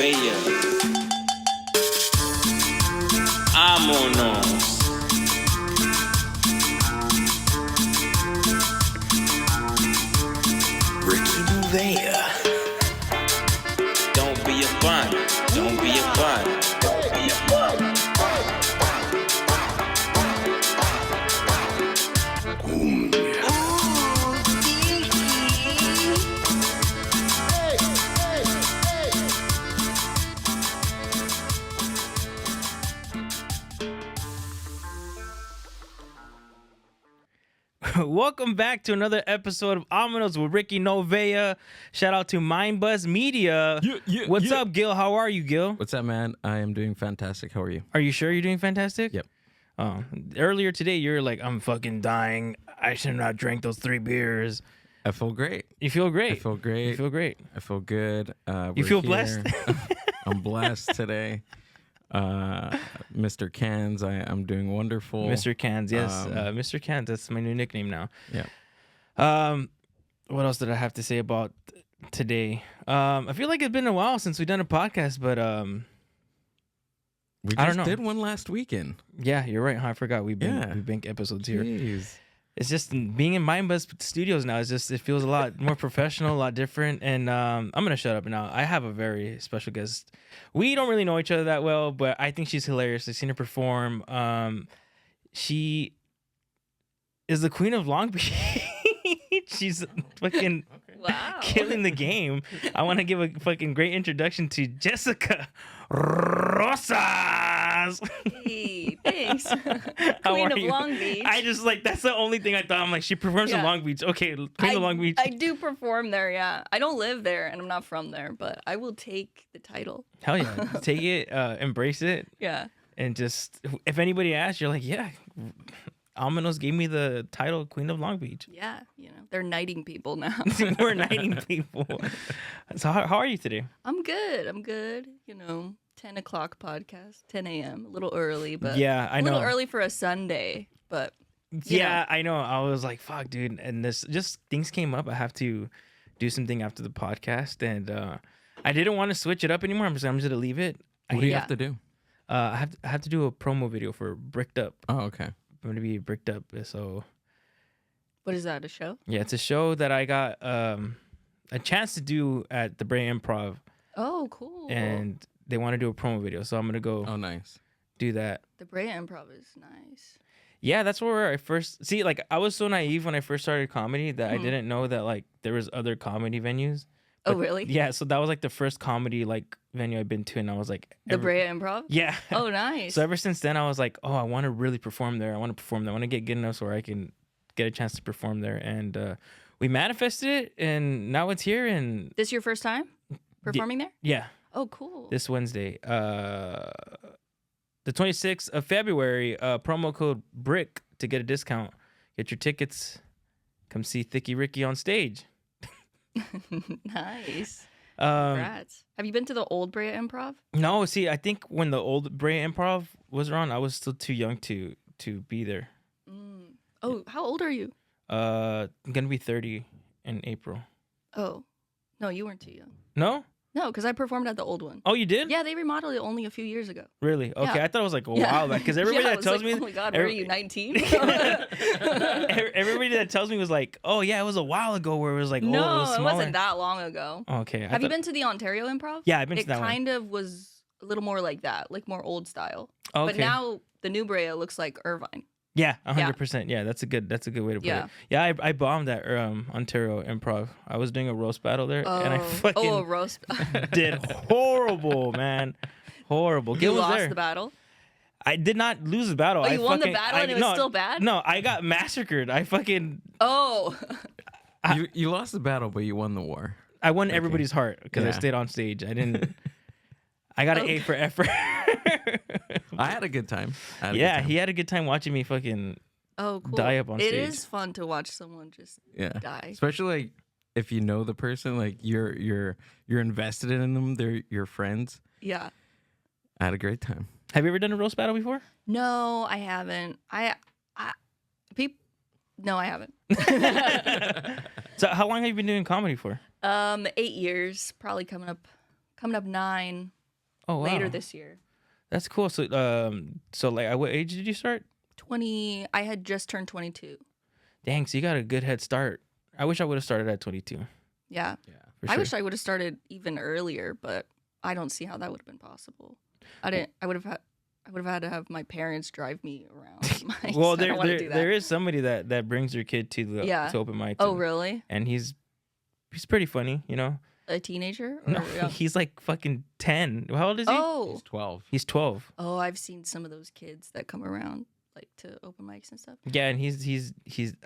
Novella. Amonos. Ricky Novella. Don't be a bun. Don't be a bun. Don't be a bun. Welcome back to another episode of Amonos with Ricky Novella. Shout out to Mindbuzz Media. What's up, Gil? How are you, Gil? What's up, man? I am doing fantastic. How are you? Are you sure you're doing fantastic? Yep. Earlier today, you were like, I'm fucking dying. I should not drink those 3 beers. I feel great. You feel great. I feel great. You feel great. I feel good. You feel blessed? I'm blessed today. Mr. Cans, I'm doing wonderful. Mr. Cans, yes. Mr. Cans, that's my new nickname now. Yeah. What else did I have to say about today? I feel like it's been a while since we've done a podcast, but We I don't just know. did one last weekend. Yeah, you're right. Huh? I forgot we bank episodes here. Jeez. It's just being in Mindbuzz Studios now. It feels a lot more professional, a lot different. And I'm gonna shut up now. I have a very special guest. We don't really know each other that well, but I think she's hilarious. I've seen her perform. She is the queen of Long Beach. She's fucking killing the game. I want to give a fucking great introduction to Jessica Rosas. Hey, thanks. How Queen are of you? Long Beach. I just that's the only thing I thought. I'm like, she performs in Yeah. Long Beach. Okay, Queen of Long Beach. I do perform there, yeah. I don't live there and I'm not from there, but I will take the title. Hell yeah. Take it, embrace it, Yeah. and just, if anybody asks, you're like, yeah, Amonos gave me the title Queen of Long Beach. Yeah, they're knighting people now. We're knighting people. So how are you today? I'm good. 10 o'clock podcast, 10 a.m. A little early, but Yeah, I a know. little early for a Sunday, but Yeah, I know. I was like, fuck, dude. And just things came up. I have to do something after the podcast. And I didn't want to switch it up anymore. I'm just going to leave it. What do you have to do? I have to do a promo video for Bricked Up. Oh, okay. I'm going to be Bricked Up. So, what is that, a show? yeah, it's a show that I got a chance to do at the Bray Improv. Oh, cool. And they want to do a promo video. So I'm going to go Oh, nice. do that. The Brea Improv is nice. Yeah, that's where I first see. Like, I was so naive when I first started comedy that I didn't know that like there was other comedy venues. Oh, But, really? Yeah, so that was like the first comedy like venue I've been to, and I was like, The Brea Improv? Yeah. Oh, nice. So ever since then, I was like, oh, I want to really perform there. I want to perform there. I want to get good enough so where I can get a chance to perform there. And we manifested it, and now it's here. And This your first time performing there? yeah, Oh, cool. this Wednesday, the 26th of February, promo code BRICK to get a discount. Get your tickets. Come see Thicky Ricky on stage. Nice. Um, Congrats. Have you been to the old Brea Improv? no, see, I think when the old Bray Improv was around, I was still too young to be there. Oh, how old are you? I'm gonna be 30 in April. Oh, no, you weren't too young. No? No, because I performed at the old one. Oh, you did? Yeah, they remodeled it only a few years ago. Really? Okay, Yeah. I thought it was like a Yeah. while back. Because everybody Yeah, I that was tells like, me, oh my God, where are you, 19? everybody that tells me was like, oh yeah, it was a while ago where it was like, oh, it No, was it smaller. wasn't that long ago. Okay. Have you been to the Ontario Improv? Yeah, I've been to that It one. kind of was a little more like that, like more old style. Okay. But now the new Brea looks like Irvine. Yeah, 100%. Yeah, that's a good way to put Yeah. it. Yeah, I bombed at Ontario Improv. I was doing a roast battle there, and I a fucking roast. did horrible, man. Horrible. You Gil was lost there. the battle? I did not lose the battle. Oh, I you won the fucking- battle and it was no, still bad? No, I got massacred. I fucking Oh. You lost the battle, but you won the war. I won everybody's heart because I Yeah. stayed on stage. I didn't. I got an A for effort. I had a good time. Yeah, he had a good time watching me fucking. Oh, cool. Die up on It stage. is fun to watch someone just die. Especially like if you know the person, like you're invested in them. They're your friends. Yeah. I had a great time. Have you ever done a roast battle before? No, I haven't. No, I haven't. So how long have you been doing comedy for? 8 years, probably coming up 9. Oh, wow. later this year. That's cool. So, so like, at what age did you start? 20. I had just turned 22. Dang, so you got a good head start. I wish I would have started at 22. Yeah. Yeah. For I sure. wish I would have started even earlier, but I don't see how that would have been possible. I would have had to have my parents drive me around. Mics. Well, I don't want to do that. there is somebody that brings your kid to the Yeah. to open mics. Oh, and, really? and he's pretty funny, you know. A teenager? Or No, young? he's like fucking 10. How old is he? Oh. He's 12. He's 12. Oh, I've seen some of those kids that come around like to open mics and stuff. Yeah, and he's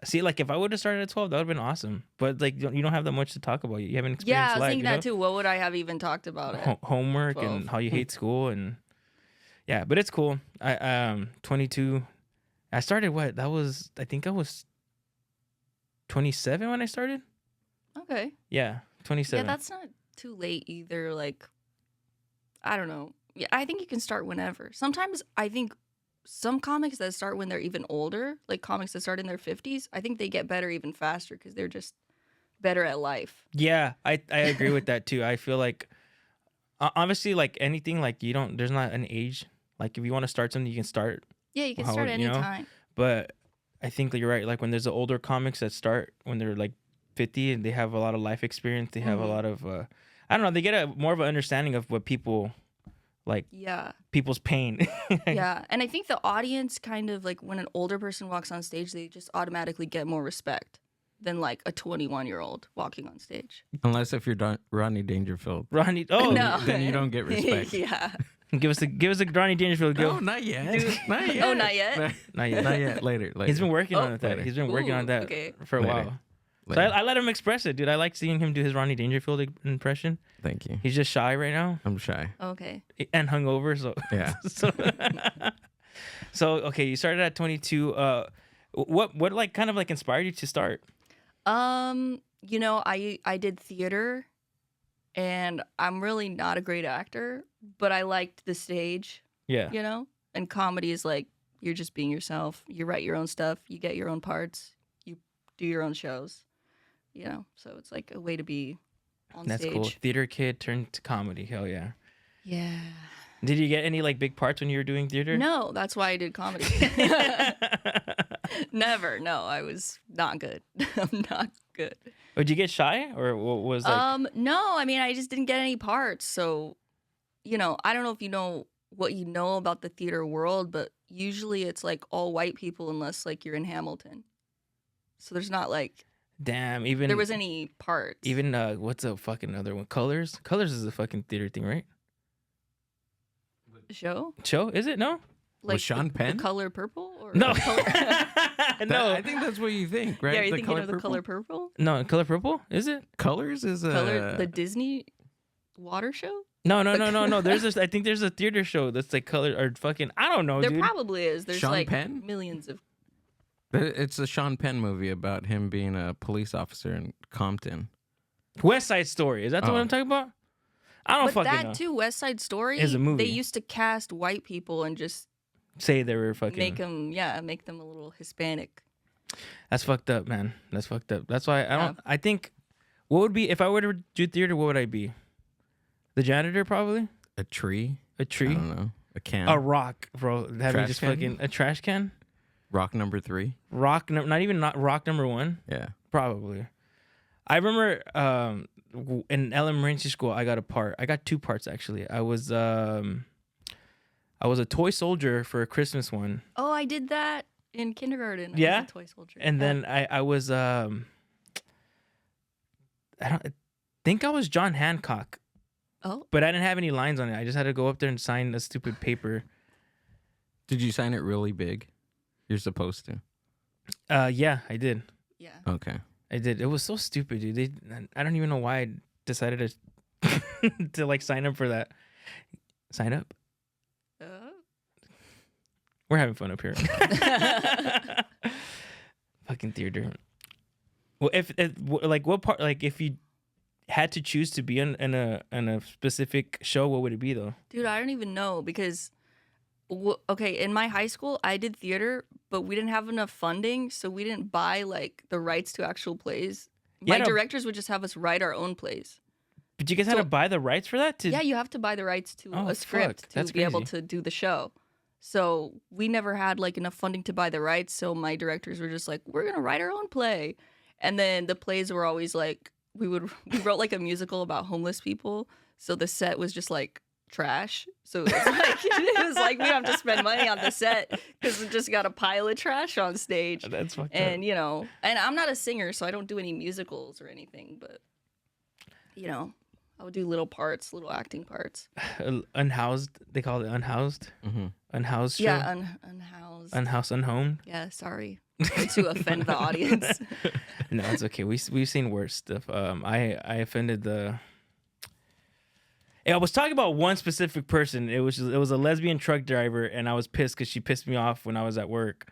see, like, if I would have started at 12, that would have been awesome. But like, you don't have that much to talk about. You haven't experienced Yeah, I was life, thinking you know? that too. What would I have even talked about it? Homework 12. and how you hate school, and yeah, but it's cool. I 22. I started I think I was 27 when I started. Okay. Yeah, 27. Yeah, that's not too late either. Like, I don't know. Yeah, I think you can start whenever. Sometimes I think some comics that start when they're even older, like comics that start in their 50s, I think they get better even faster because they're just better at life. Yeah, I agree with that too. I feel like obviously, like anything, like there's not an age. Like if you want to start something, you can start. Yeah, you can How start old, you know? anytime. But I think that you're right. Like when there's the older comics that start when they're like 50 and they have a lot of life experience, they have a lot of I don't know, they get a more of an understanding of what people like, Yeah. people's pain. Yeah. And I think the audience kind of like when an older person walks on stage, they just automatically get more respect than like a 21-year-old walking on stage. Unless if you're Rodney Dangerfield. Ronnie, oh, No. Then you don't get respect. Yeah. give us a Ronnie Dangerfield go. No, not yet. Not yet. Oh, not yet? Not yet. Not yet. Later. He's been working Oh. on that. He's been working on Ooh, that okay. for a Later. while. So Later. I let him express it, dude. I like seeing him do his Ronnie Dangerfield impression. Thank you. He's just shy right now I'm shy. Okay. and hungover. So Yeah. so okay, you started at 22. What like kind of like inspired you to start? You know, I did theater and I'm really not a great actor, but I liked the stage, Yeah. you know? And comedy is like you're just being yourself. You write your own stuff, you get your own parts, you do your own shows. You know, so it's like a way to be on That's stage. cool. Theater kid turned to comedy. Hell yeah. Yeah. Did you get any like big parts when you were doing theater? No, that's why I did comedy. Never. No, I was not good. I'm not good. Would you get shy or what was like? No, I mean, I just didn't get any parts. So, you know, I don't know if you know what you know about the theater world, but usually it's like all white people unless like you're in Hamilton. So there's not like Damn, even there was any parts. even what's a fucking other one? Colors. Colors is a fucking theater thing, right? show? Show is it? No. Like Sean the Penn? color purple? Or No. color... no. I think that's what you think, right? Yeah, are you The thinking color of the purple? color purple? No, Color Purple? Is it? Colors is a Color the Disney water show? No. There's this. I think there's a theater show that's like color or fucking. I don't know, There dude. probably is. There's Sean like Penn? millions of. It's a Sean Penn movie about him being a police officer in Compton. West Side Story. Is that the one Oh. I'm talking about? I don't But fucking that know. too, West Side Story, Is a movie. they used to cast white people and just Say they were fucking. make them a little Hispanic. That's fucked up, man. That's fucked up. That's why I don't. Yeah. I think what would be if I were to do theater? What would I be? The janitor, probably. A tree? A I tree. don't know. A can? A rock, bro. Have me Trash just can? fucking a trash can. Rock number 3? Rock. Not even not rock number 1. Yeah. Probably. I remember in elementary school, I got a part. I got 2 parts actually. I was a toy soldier for a Christmas one, Oh, I did that in kindergarten. I Yeah? was a toy soldier. and Yeah. then I was I think I was John Hancock, Oh, but I didn't have any lines on it. I just had to go up there and sign a stupid paper. Did you sign it really big? You're supposed to. Yeah, I did. yeah. Okay. I did. It was so stupid, dude. I don't even know why I decided to to like sign up for that. Sign up. We're having fun up here. Fucking theater. Well, if like what part, like if you had to choose to be in a specific show, what would it be though? Dude, I don't even know because, okay, in my high school, I did theater, but we didn't have enough funding, so we didn't buy like the rights to actual plays. My Yeah, no. directors would just have us write our own plays. But you guys had to buy the rights for that? Yeah, you have to buy the rights to Oh, a script fuck. to That's be able crazy. to do the show. So we never had like enough funding to buy the rights. So my directors were just like, we're gonna write our own play. And then the plays were always like we wrote like a musical about homeless people. So the set was just like trash. So it was like we don't have to spend money on the set because we just got a pile of trash on stage. That's fucked And up. you know, and I'm not a singer, so I don't do any musicals or anything. But you know, I would do little parts, little acting parts. Unhoused, they call it unhoused. Mm-hmm. Unhoused show. Yeah, unhoused. Unhoused, unhomed. Yeah, sorry to offend the audience. No, it's okay. We've seen worse stuff. I offended the. I was talking about one specific person. It was a lesbian truck driver, and I was pissed because she pissed me off when I was at work,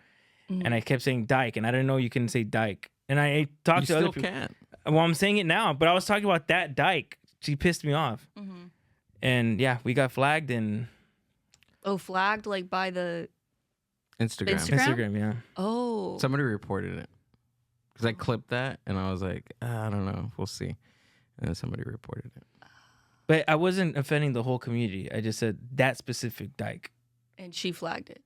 and I kept saying dyke, and I didn't know you couldn't say dyke. And I talked to other people. Can't. Well, I'm saying it now, but I was talking about that dyke. She pissed me off, and yeah, we got flagged and Oh, flagged like by the Instagram. Instagram. Yeah. oh. Somebody reported it because I clipped that and I was like, I don't know, we'll see. And then somebody reported it. But I wasn't offending the whole community. I just said that specific dyke. And she flagged it.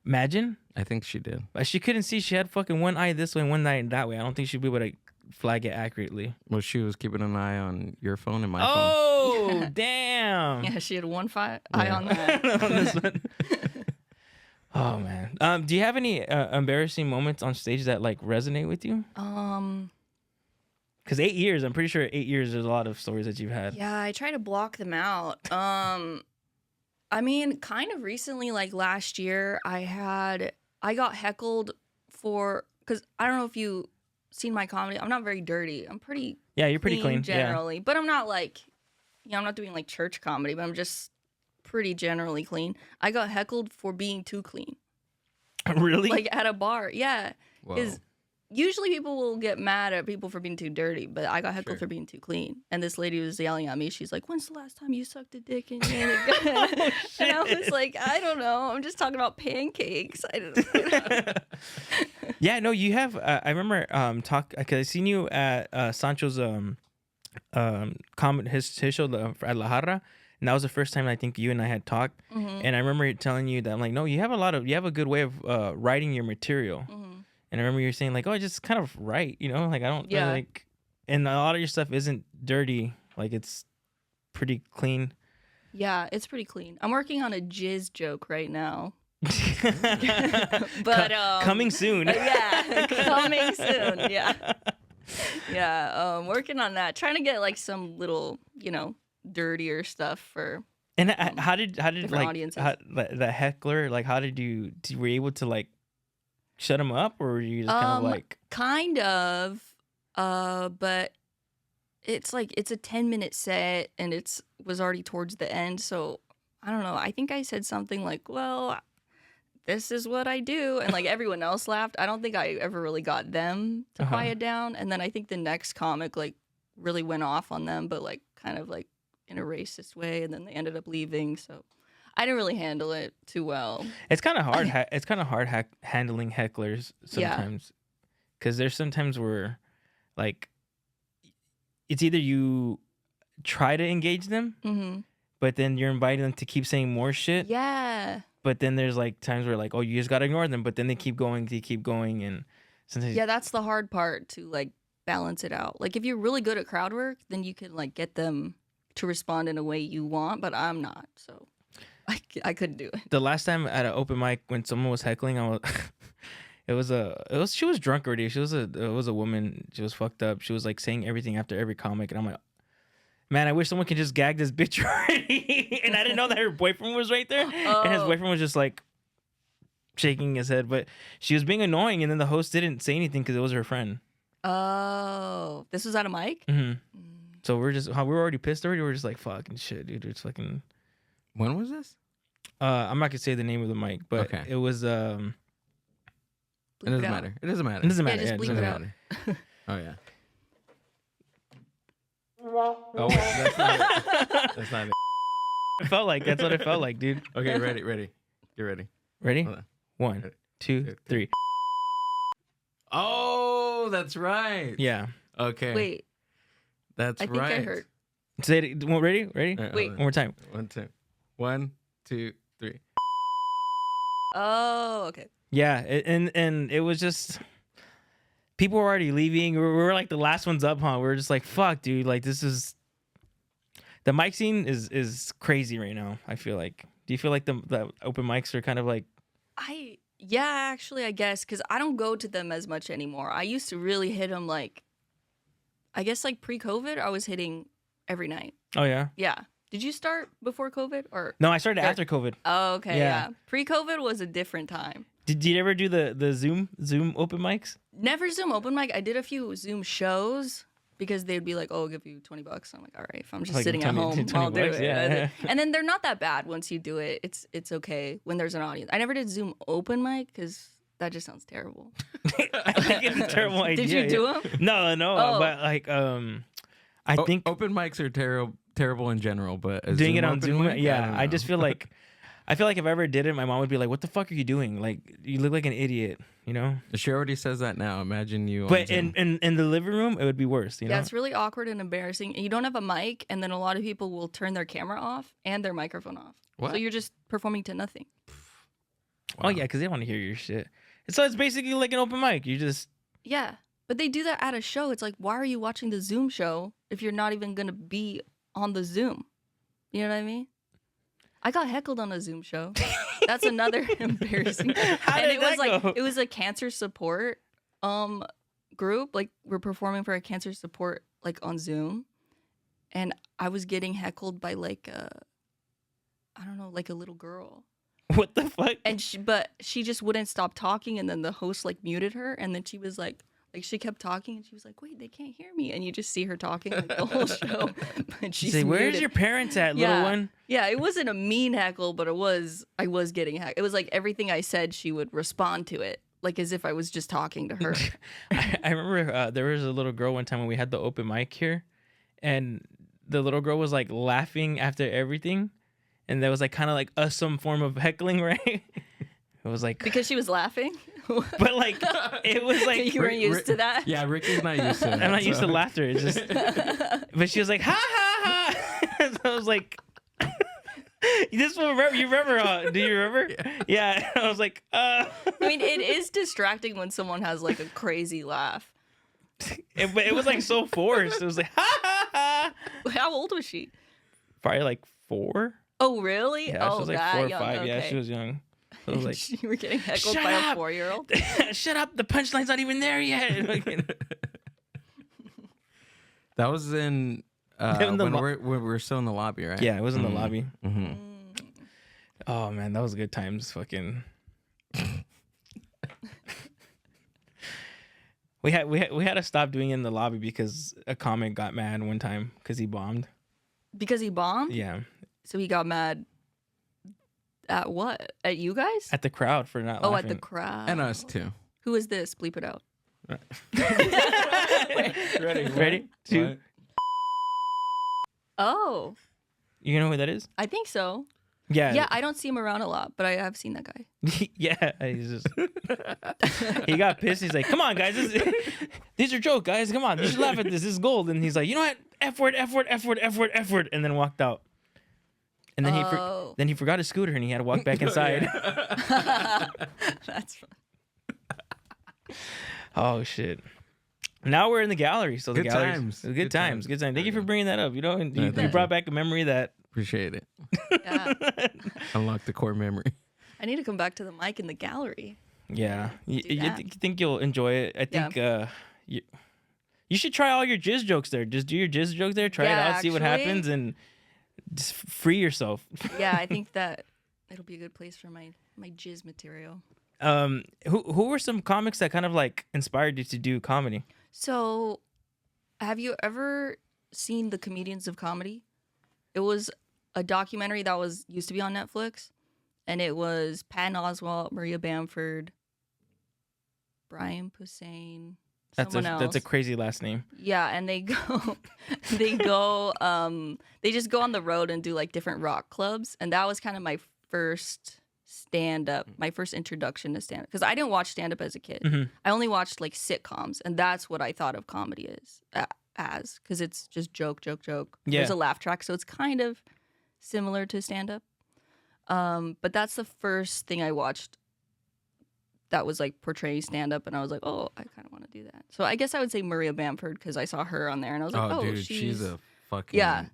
Imagine. I think she did. But she couldn't see. She had fucking one eye this way and one eye that way. I don't think she'd be able to flag it accurately. Well, she was keeping an eye on your phone and my phone. Oh, damn. Yeah, she had one eye on that. On this one. Oh, man. Do you have any embarrassing moments on stage that like resonate with you? Because 8 years, I'm pretty sure 8 years, there's a lot of stories that you've had. Yeah, I try to block them out. I mean, kind of recently, like last year, I got heckled because I don't know if you seen my comedy. I'm not very dirty. I'm pretty Yeah, you're pretty clean. generally, but I'm not like, I'm not doing like church comedy, but I'm just pretty generally clean. I got heckled for being too clean. Yeah. Really? Like at a bar. Yeah. Whoa. Because usually people will get mad at people for being too dirty, but I got heckled for being too clean. And this lady was yelling at me. She's like, "When's the last time you sucked a dick in your And I was like, I don't know. I'm just talking about pancakes. I don't know. Yeah, no, you have. I remember because I seen you at Sancho's his show at La Jarra, and that was the first time I think you and I had talked. And I remember telling you that I'm like, no, you have a good way of writing your material. And I remember you were saying like, oh, I just kind of write, like I don't really, like, and a lot of your stuff isn't dirty, like it's pretty clean. Yeah, it's pretty clean. I'm working on a jizz joke right now. But coming soon. Yeah, coming soon. Yeah, working on that. Trying to get like some little, dirtier stuff for. And how did different like audiences. the heckler, like how did you were you able to like shut him up, or were you just kind of but it's like it's a 10-minute set and was already towards the end, so I don't know. I think I said something like, well, this is what I do, and like everyone else laughed. I don't think I ever really got them to quiet down, and then I think the next comic like really went off on them, but like kind of like in a racist way, and then they ended up leaving, so I didn't really handle it too well. It's kind of hard. It's kind of hard handling hecklers sometimes, because there's sometimes where, like, it's either you try to engage them, but then you're inviting them to keep saying more shit. Yeah. But then there's like times where like, oh, you just gotta ignore them, but then they keep going, and sometimes that's the hard part, to like balance it out. Like if you're really good at crowd work, then you can like get them to respond in a way you want, but I'm not, so. I couldn't do it. The last time at an open mic when someone was heckling, she was drunk already. It was a woman. She was fucked up. She was like saying everything after every comic, and I'm like, man, I wish someone could just gag this bitch already. And I didn't know that her boyfriend was right there, and his boyfriend was just like shaking his head, but she was being annoying, and then the host didn't say anything because it was her friend. Oh, this was at a mic. So we were already pissed already. We're just like, fucking shit, dude. It's fucking. When was this? I'm not gonna say the name of the mic, but it was It doesn't matter. It doesn't matter. It doesn't matter. Just bleep it out. Oh yeah. Oh wait, that's not it. That's not it. It felt like that's what it felt like, dude. Okay, ready. Get ready. Ready? Hold on. 1, 2, 3. Oh, that's right. Yeah. Okay. Wait, That's I think right. I heard. Say it. Ready? Alright, Wait. hold One more time. on. One time. 1, 2, 3. Oh, okay. Yeah, and it was just people were already leaving. We were like the last ones up, huh? We were just like, fuck, dude. Like this is the mic scene is crazy right now. I feel like. Do you feel like the open mics are kind of like? Yeah, actually, I guess because I don't go to them as much anymore. I used to really hit them like, I guess like pre-COVID, I was hitting every night. Oh yeah. Yeah. Did you start before COVID or? No, I started Yeah. after COVID. Oh, okay. Yeah. Yeah. Pre-COVID was a different time. Did you ever do the Zoom open mics? Never Zoom open mic. I did a few Zoom shows because they'd be like, "Oh, I'll give you $20." I'm like, "All right, if I'm just Like sitting at 20 home, 20 I'll do bucks, it." yeah. And then they're not that bad once you do it. It's okay when there's an audience. I never did Zoom open mic because that just sounds terrible. I think it's a terrible idea. Did you do yeah. them? No, Oh. but like I think open mics are terrible in general, but a doing it on open Zoom, mic, yeah, don't I know. just feel like if I ever did it, my mom would be like, "What the fuck are you doing? Like, you look like an idiot," you know. She already says that now. Imagine you. on But Zoom. in the living room, it would be worse, you know. Yeah, it's really awkward and embarrassing. And you don't have a mic, and then a lot of people will turn their camera off and their microphone off. What? So you're just performing to nothing. Oh yeah, because they want to hear your shit. So it's basically like an open mic. You just Yeah, but they do that at a show. It's like, why are you watching the Zoom show if you're not even gonna be on the Zoom? You know what I mean? I got heckled on a Zoom show. That's another embarrassing. How And did it was that like go? it was a cancer support group. Like we're performing for a cancer support like on Zoom, and I was getting heckled by like I don't know, like a little girl. what the fuck? And she just wouldn't stop talking, and then the host like muted her, and then she was like she kept talking, and she was like, "Wait, they can't hear me," and you just see her talking like the whole show. But she's Say, where's muted. your parents at, little Yeah. one? Yeah, it wasn't a mean heckle, but I was getting heckled. It was like everything I said, she would respond to it, like as if I was just talking to her. I remember there was a little girl one time when we had the open mic here, and the little girl was like laughing after everything, and there was like kind of like some form of heckling, right? It was like, Because she was laughing. but like it was like You weren't used to that. Yeah, Ricky's not used to that. I'm not used to so- laughter. It's just, but she was like, ha ha ha. So I was like, this one, you remember? Do you remember? Yeah. I was like, I mean, it is distracting when someone has like a crazy laugh. but it was like so forced. It was like, ha ha ha. How old was she? Probably like 4. Oh, really? Yeah, oh, she was like that 4 or young. 5. Okay. Yeah, she was young. So I was like, you were getting heckled "Shut by up!" a 4-year-old. shut up. The punchline's not even there yet. That was in In the when lo- we're still in the lobby, right? Yeah, it was in the lobby. Mm-hmm. Oh man, that was good times. Fucking. We had to stop doing it in the lobby because a comic got mad one time because he bombed. Because he bombed? Yeah, So he got mad at what? At you guys? at the crowd for not. Oh, laughing. at the crowd. And us too. Who is this? Bleep it out. Ready? 2. Oh, You know who that is? I think so. Yeah. Yeah, I don't see him around a lot, but I have seen that guy. Yeah. He's just. He got pissed. He's like, "Come on, guys. These are jokes, guys. Come on. You should laugh at this. This is gold." And he's like, "You know what? F word, F word, F word, F word, F word," and then walked out. And then Oh. he forgot his scooter and he had to walk back inside. That's fun. Oh shit! Now we're in the gallery, so the Good gallery. times. Good Good times. times. Good times. Thank you for bringing that up. You know, and you thank brought you. back a memory that. Appreciate it. Yeah. Unlock the core memory. I need to come back to the mic in the gallery. Yeah, you that. think you'll enjoy it. I think you should try all your jizz jokes there. Just do your jizz jokes there. Try it Yeah, out, see what actually. happens, and just free yourself. Yeah, I think that it'll be a good place for my jizz material. Who were some comics that kind of like inspired you to do comedy? So, have you ever seen The Comedians of Comedy? It was a documentary that used to be on Netflix, and it was Patton Oswalt, Maria Bamford, Brian Posehn, someone else. That's a crazy last name. Yeah, and they just go on the road and do like different rock clubs, and that was kind of my first stand-up, my first introduction to stand-up, because I didn't watch stand-up as a kid. Mhm. I only watched like sitcoms, and that's what I thought of comedy as because it's just joke. Yeah. There's a laugh track, so it's kind of similar to stand up. But that's the first thing I watched that was like portraying stand up, and I was like, oh, I kind of want to do that. So I guess I would say Maria Bamford because I saw her on there, and I was like, oh, dude, she's a fucking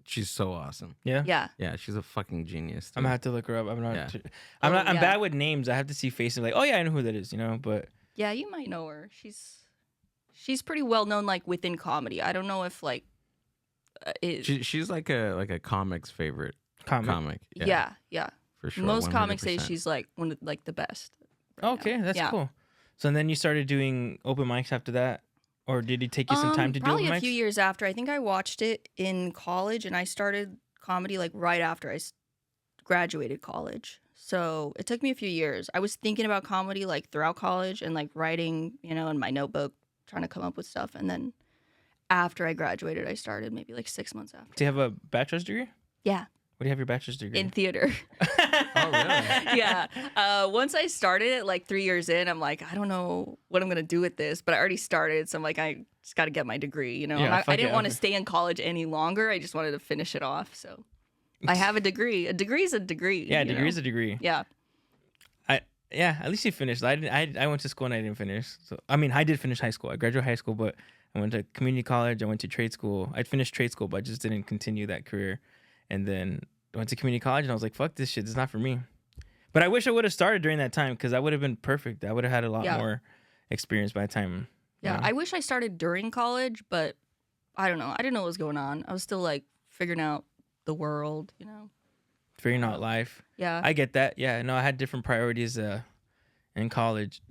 She's so awesome. Yeah. Yeah, she's a fucking genius. I'm gonna have to look her up. I'm not. Yeah. I'm yeah. bad with names. I have to see faces. Like, oh yeah, I know who that is. You know, but Yeah, you might know her. She's pretty well known like within comedy. I don't know if like she's like a comic's favorite comic. Yeah, for sure. Most comics say 100%. she's like one of like the best. right okay, now. that's Yeah. cool. So then you started doing open mics after that, or did it take you some time to do open Probably mics? a few years after. I think I watched it in college, and I started comedy like right after I graduated college. So it took me a few years. I was thinking about comedy like throughout college and like writing, in my notebook, trying to come up with stuff. And then after I graduated, I started maybe like 6 months after. Do you have a bachelor's degree? Yeah, What do you have your bachelor's degree in theater. Oh, really? Yeah. Once I started it, like 3 years in, I'm like, I don't know what I'm gonna do with this, but I already started, so I'm like, I just got to get my degree. Yeah, fuck I didn't it, want to okay. stay in college any longer. I just wanted to finish it off. So I have a degree. A degree is a degree. Yeah, a you degree know? is a degree. Yeah. Yeah, at least you finished. I went to school and I didn't finish. So I mean, I did finish high school. I graduated high school, but I went to community college. I went to trade school. I finished trade school, but I just didn't continue that career. And then I went to community college, and I was like, "Fuck this shit. It's not for me." But I wish I would have started during that time because I would have been perfect. I would have had a lot Yeah. more experience by the time. Yeah. know? I wish I started during college, but I don't know. I didn't know what was going on. I was still like figuring out the world. Figuring out life. Yeah. I get that. Yeah, no, I had different priorities in college.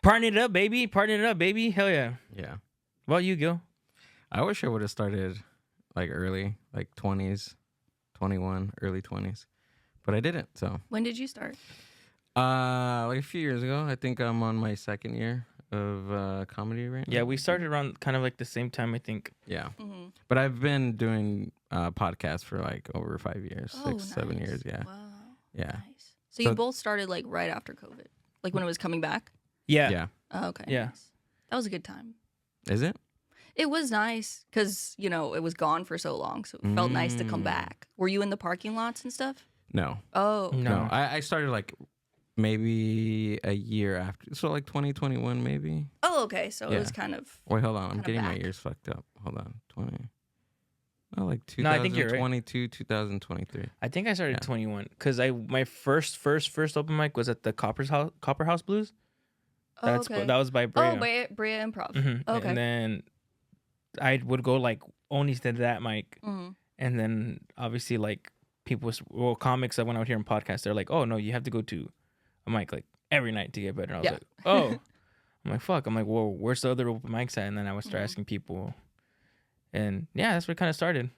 Partying it up, baby. Partying it up, baby. Hell yeah. Yeah. Well, you go. I wish I would have started like early, like 20s, 21, early 20s. But I didn't, so. When did you start? Like a few years ago. I think I'm on my second year of comedy right now. Yeah, we started around kind of like the same time, I think. Yeah. Mm-hmm. But I've been doing podcasts for like over 5 years, 6-7 years. Yeah. Wow. Yeah. Nice. So you both started like right after COVID, like when it was coming back. Yeah. Yeah. Oh, okay. Yeah. Nice. That was a good time. Is it? It was nice because it was gone for so long, so it felt nice to come back. Were you in the parking lots and stuff? No. Oh, okay. No. No. I started like maybe a year after. So like 2021 maybe. Oh, okay. So it Yeah. was kind of. Wait, hold on. I'm Kinda getting my back. ears fucked up. Hold on. 20. Oh, like No, I think you're right. 2022, 2023. I think I started Yeah. 21 because my first open mic was at the Copper House Blues. Oh, That's okay. that was by Brea. Oh, Brea Improv. Mhm. Okay. And then I would go like only to that mic, Mhm. and then obviously like comics that went out here in podcasts, they're like, oh no, you have to go to a mic like every night to get better. And I was Yeah. like, oh, I'm like fuck. I'm like, whoa, where's the other open mics at? And then I would start Mhm. asking people, and yeah, that's where it kind of started.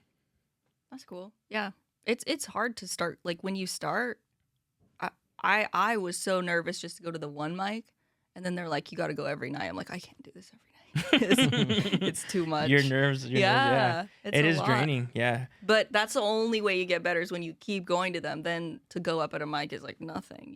That's cool. Yeah. It's hard to start. Like when you start, I was so nervous just to go to the one mic, and then they're like, you got to go every night. I'm like, I can't do this every night. it's too much. Your nerves, yeah. It's It a is lot. draining. Yeah. But that's the only way you get better is when you keep going to them. Then to go up at a mic is like nothing,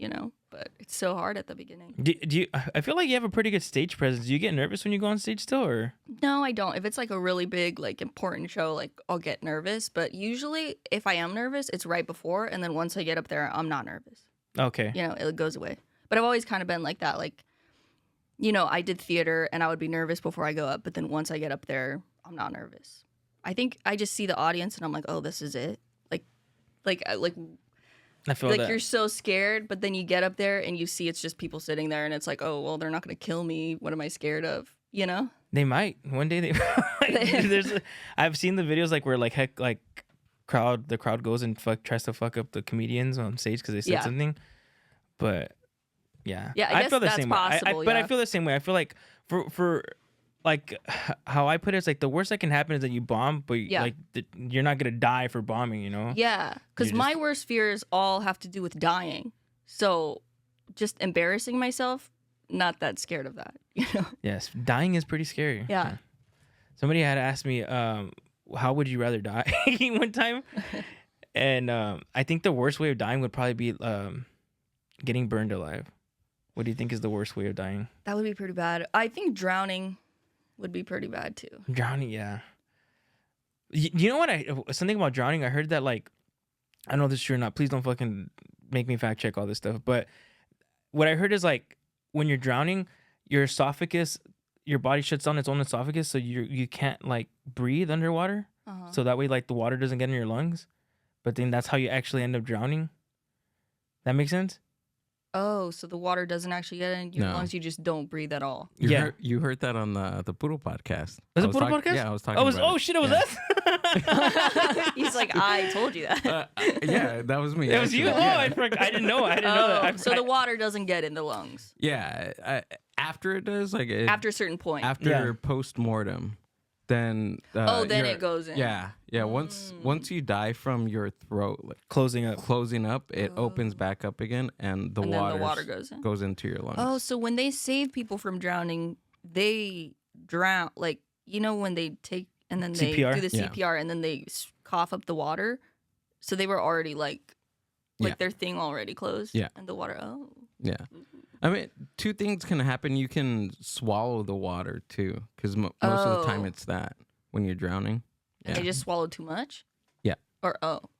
But it's so hard at the beginning. Do you? I feel like you have a pretty good stage presence. Do you get nervous when you go on stage still, or? No, I don't. If it's like a really big, like important show, like I'll get nervous. But usually, if I am nervous, it's right before, and then once I get up there, I'm not nervous. Okay. It goes away. But I've always kind of been like that. Like, I did theater, and I would be nervous before I go up. But then once I get up there, I'm not nervous. I think I just see the audience, and I'm like, oh, this is it. I feel Like that. you're so scared, but then you get up there and you see it's just people sitting there, and it's like, oh well, they're not gonna kill me. What am I scared of? They might one day. I've seen the videos like where the crowd goes and tries to fuck up the comedians on stage because they said Yeah. something. But yeah, Yeah, I guess feel the that's same way. possible, But I yeah. feel the same way. I feel like for like how I put it, it's like the worst that can happen is that you bomb, but Yeah. you're not gonna die for bombing. Yeah, because You my just- worst fears all have to do with dying. So just embarrassing myself, not that scared of that. Yes, dying is pretty scary. Yeah. Somebody had asked me, how would you rather die one time? And I think the worst way of dying would probably be getting burned alive. What do you think is the worst way of dying? That would be pretty bad. I think drowning would be pretty bad too. Drowning, yeah. You know what? Something about drowning. I heard that like, I don't know if this is true or not. Please don't fucking make me fact check all this stuff. But what I heard is like when you're drowning, your esophagus, your body shuts down its own esophagus, so you can't like breathe underwater. So that way, like the water doesn't get in your lungs. But then that's how you actually end up drowning. That makes sense? Oh, so the water doesn't actually get in your No. lungs. You just don't breathe at all. You heard that on the Puro podcast. Was it Puro podcast? Yeah, I was talking Oh, about shit, it was us? He's like, I told you that. yeah, that was me. It was you? actually. Oh, Yeah. I didn't know. I didn't know that. So the water doesn't get in the lungs After it does, like after a certain point. after post-mortem, then then it goes in. Yeah. Once you die from your throat like, closing up. it opens back up again, and then the water goes in. into your lungs. Oh, so when they save people from drowning, they drown. Like, you know, when they take and then they CPR? do the CPR and then they cough up the water. So they were already like their thing already closed. Yeah. And the water. Oh. Yeah. I mean, two things can happen. You can swallow the water too, because most of the time it's that when you're drowning. And they just swallowed too much. Yeah. Or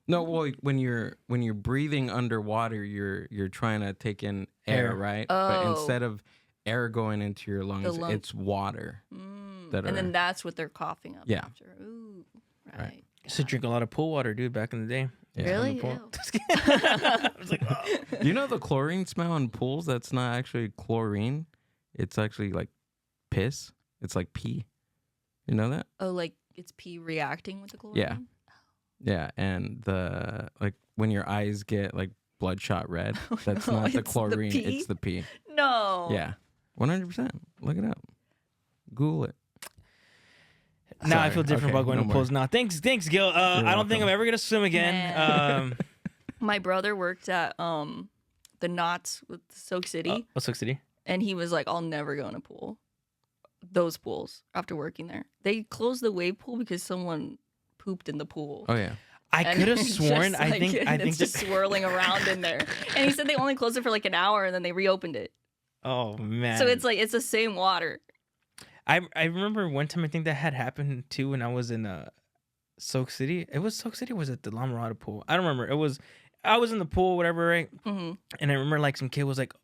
No, well, when you're breathing underwater, you're trying to take in air, right? But instead of air going into your lungs, it's water. And then that's what they're coughing up Yeah. after. Ooh, right. Right. Used to drink a lot of pool water, dude, back in the day. Yeah. Really? Pool. Ew. I was like, oh. You know the chlorine smell in pools? That's not actually chlorine. It's actually like piss. It's like pee. You know that? Oh, like it's pee reacting with the chlorine? Yeah. Yeah, and the like when your eyes get like bloodshot red, that's no, not the it's the chlorine, pee? it's the pee. No. Yeah. 100%. Look it up. Google it. Now I Sorry. feel different Okay, about going no to pools now. Thanks, Gil. I don't think I'm ever gonna swim again. My brother worked at the Knots with Soak City, Soak City. and he was like, "I'll never go in a pool." Those pools after working there, they closed the wave pool because someone pooped in the pool. Oh yeah. I And could have it's sworn. just, I like, think it's just swirling around in there. And he said they only closed it for like an hour and then they reopened it. Oh man. So it's like it's the same water. I remember one time I think that had happened too when I was in Soak City. It was Soak City. Or was it the La Mirada pool? I don't remember. I was in the pool, whatever, right? Mm-hmm. And I remember like some kid was like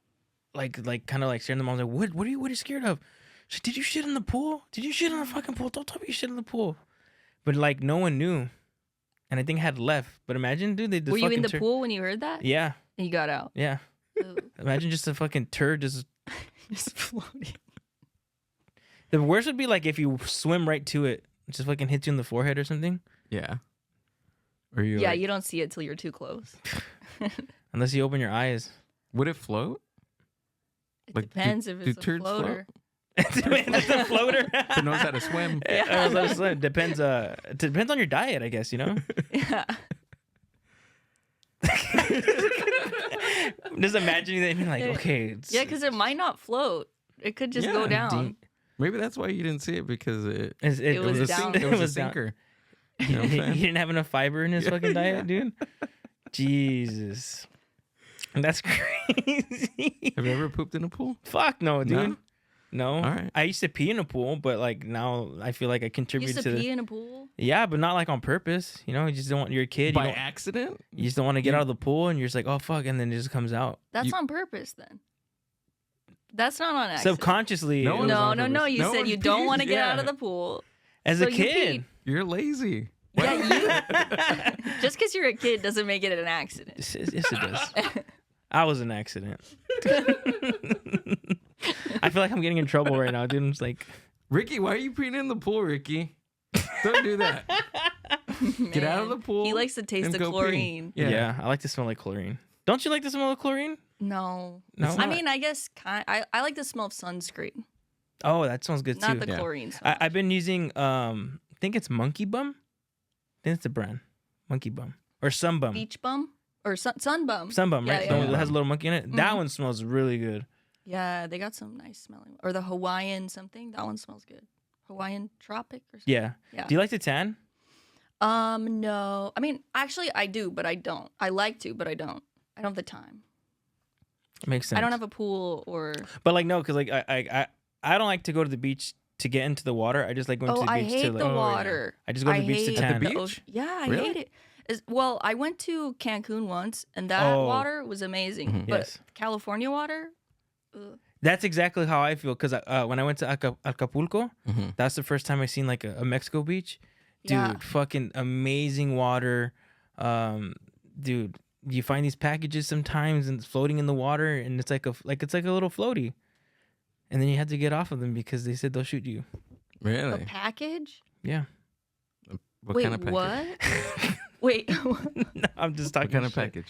kind of like scaring them. I was like, what are you scared of? She's like, did you shit in the pool? Did you shit in the fucking pool? Don't tell me you shit in the pool. But like no one knew, and I think I had left. But imagine, dude, Were you in the pool when you heard that? Yeah. And you got out. Yeah. Ooh. Imagine just a fucking turd just. Just floating. The worst would be like if you swim right to it, just fucking hits you in the forehead or something. Yeah. Or you Yeah, like, you don't see it till you're too close. Unless you open your eyes. would it float? It Like, depends do if it's a turds float? floater. It's a floater. Who knows how to swim? Yeah. Depends on your diet, I guess, you know? Yeah. Just imagining that and being like, okay. Yeah, because it might not float. It could just go Yeah, down. Maybe that's why you didn't see it, because it It was was a down. it was a down. sinker. You know what I'm He saying? didn't have enough fiber in his fucking diet, dude. Jesus. That's crazy. Have you ever pooped in a pool? Fuck no, dude. No. All right. I used to pee in a pool, but like now I feel like I You contribute used to to the... pee in a pool? Yeah, but not like on purpose. You know, you just don't want... You're a kid. By accident? You just don't want to get out of the pool, and you're just like, oh, fuck, and then it just comes out. That's You- on purpose then. That's not on accident. Subconsciously. No it one- was No, on no, no. purpose. You No said one you don't pees, want to get out of yeah. the pool. As so a you kid. peed. You're lazy. Yeah, just because you're a kid doesn't make it an accident. Yes, it does. I was an accident. I feel like I'm getting in trouble right now, dude. I'm just like... Ricky, why are you peeing in the pool, Ricky? Don't do that. Get out of the Man, pool. He likes to taste and the go pee. chlorine. Yeah. I like to smell like chlorine. Don't you like to smell like chlorine? No. No? It's I not- mean, I guess I like the smell of sunscreen, Oh, that smells good not too. the Yeah. chlorine. I've been using, I think it's Monkey Bum. I think it's the brand. Monkey Bum. Or Sun Bum. Beach bum or sun bum. Sun Bum, right? Yeah, The one yeah. that has a little monkey in it. That Mhm. one smells really good. Yeah, they got some nice smelling. Or the Hawaiian something. That one smells good. Hawaiian tropic or something. Yeah. Yeah. Do you like to tan? No. I mean, actually, I do, but I don't. I like to, but I don't. I don't have the time. Makes sense. I don't have a pool or. But like no, because like I don't like to go to the beach to get into the water. I just like going to the beach I hate to like. the water. I just go to the beach to hate tan. At the the beach? ocean. Yeah, I Really? hate it. Well, I went to Cancun once, and that water was amazing. Mhm. But Yes. California water, ugh. That's exactly how I feel because when I went to Acapulco, Mhm. that's the first time I seen like a Mexico beach. Dude, Yeah. fucking amazing water. Dude, you find these packages sometimes and it's floating in the water, and it's like a little floaty, and then you have to get off of them because they said they'll shoot you. A Really? package? Yeah. What Wait, kind of package? what? Wait, No, I'm just talking. What kind of shit.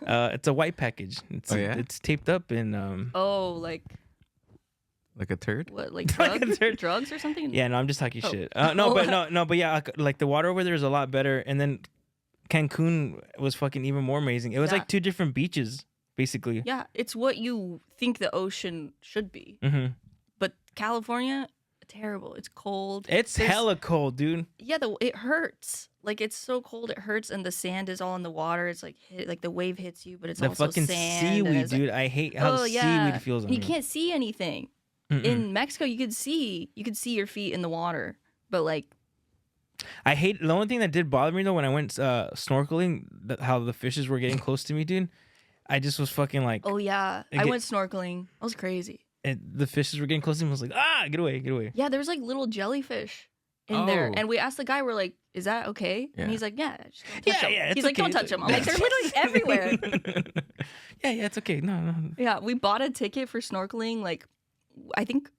package? It's a white package. It's Oh, yeah? it's taped up in oh, like Like a turd? what? Like Like a drugs? turd. Drugs or something? Yeah, no, I'm just talking Oh. shit. But yeah, like the water over there is a lot better. And then Cancun was fucking even more amazing. It was Yeah. like two different beaches, basically. Yeah, it's what you think the ocean should be. Mm-hmm. But California, terrible. It's cold. It's There's- hella cold, dude. Yeah, it hurts. Like it's so cold, it hurts, and the sand is all in the water. It's like like the wave hits you, but it's The also fucking sand. and seaweed, it's like- dude. I hate how oh yeah, seaweed feels on you me. can't see anything. Mm-mm. In Mexico, you could see your feet in the water, but like I hate the only thing that did bother me though when I went snorkeling, how the fishes were getting close to me, dude. I just was fucking like, oh yeah, I I get- went snorkeling. I was crazy. the fishes were getting close to me. I was like, get away, get away. Yeah, there was like little jellyfish in there, Oh. and we asked the guy, we're like, "Is that okay?" Yeah. And he's like, "Yeah, just don't touch 'em." It's He's like, okay, "Don't it's touch them." I'm okay. like, "They're literally everywhere." yeah, it's okay. No. Yeah, we bought a ticket for snorkeling. Like, I think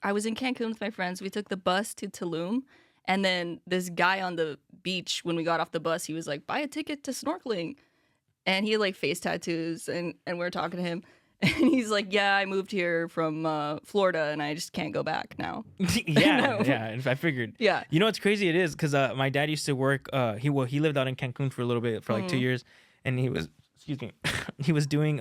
I was in Cancun with my friends. We took the bus to Tulum, and then this guy on the beach, when we got off the bus, he was like, "Buy a ticket to snorkeling," and he had like face tattoos, and we were talking to him, and he's like, "Yeah, I moved here from Florida, and I just can't go back now." yeah, yeah. I figured. Yeah, You know what's crazy? It is because my dad used to work. He lived out in Cancun for a little bit, for like 2 years, and he was he was doing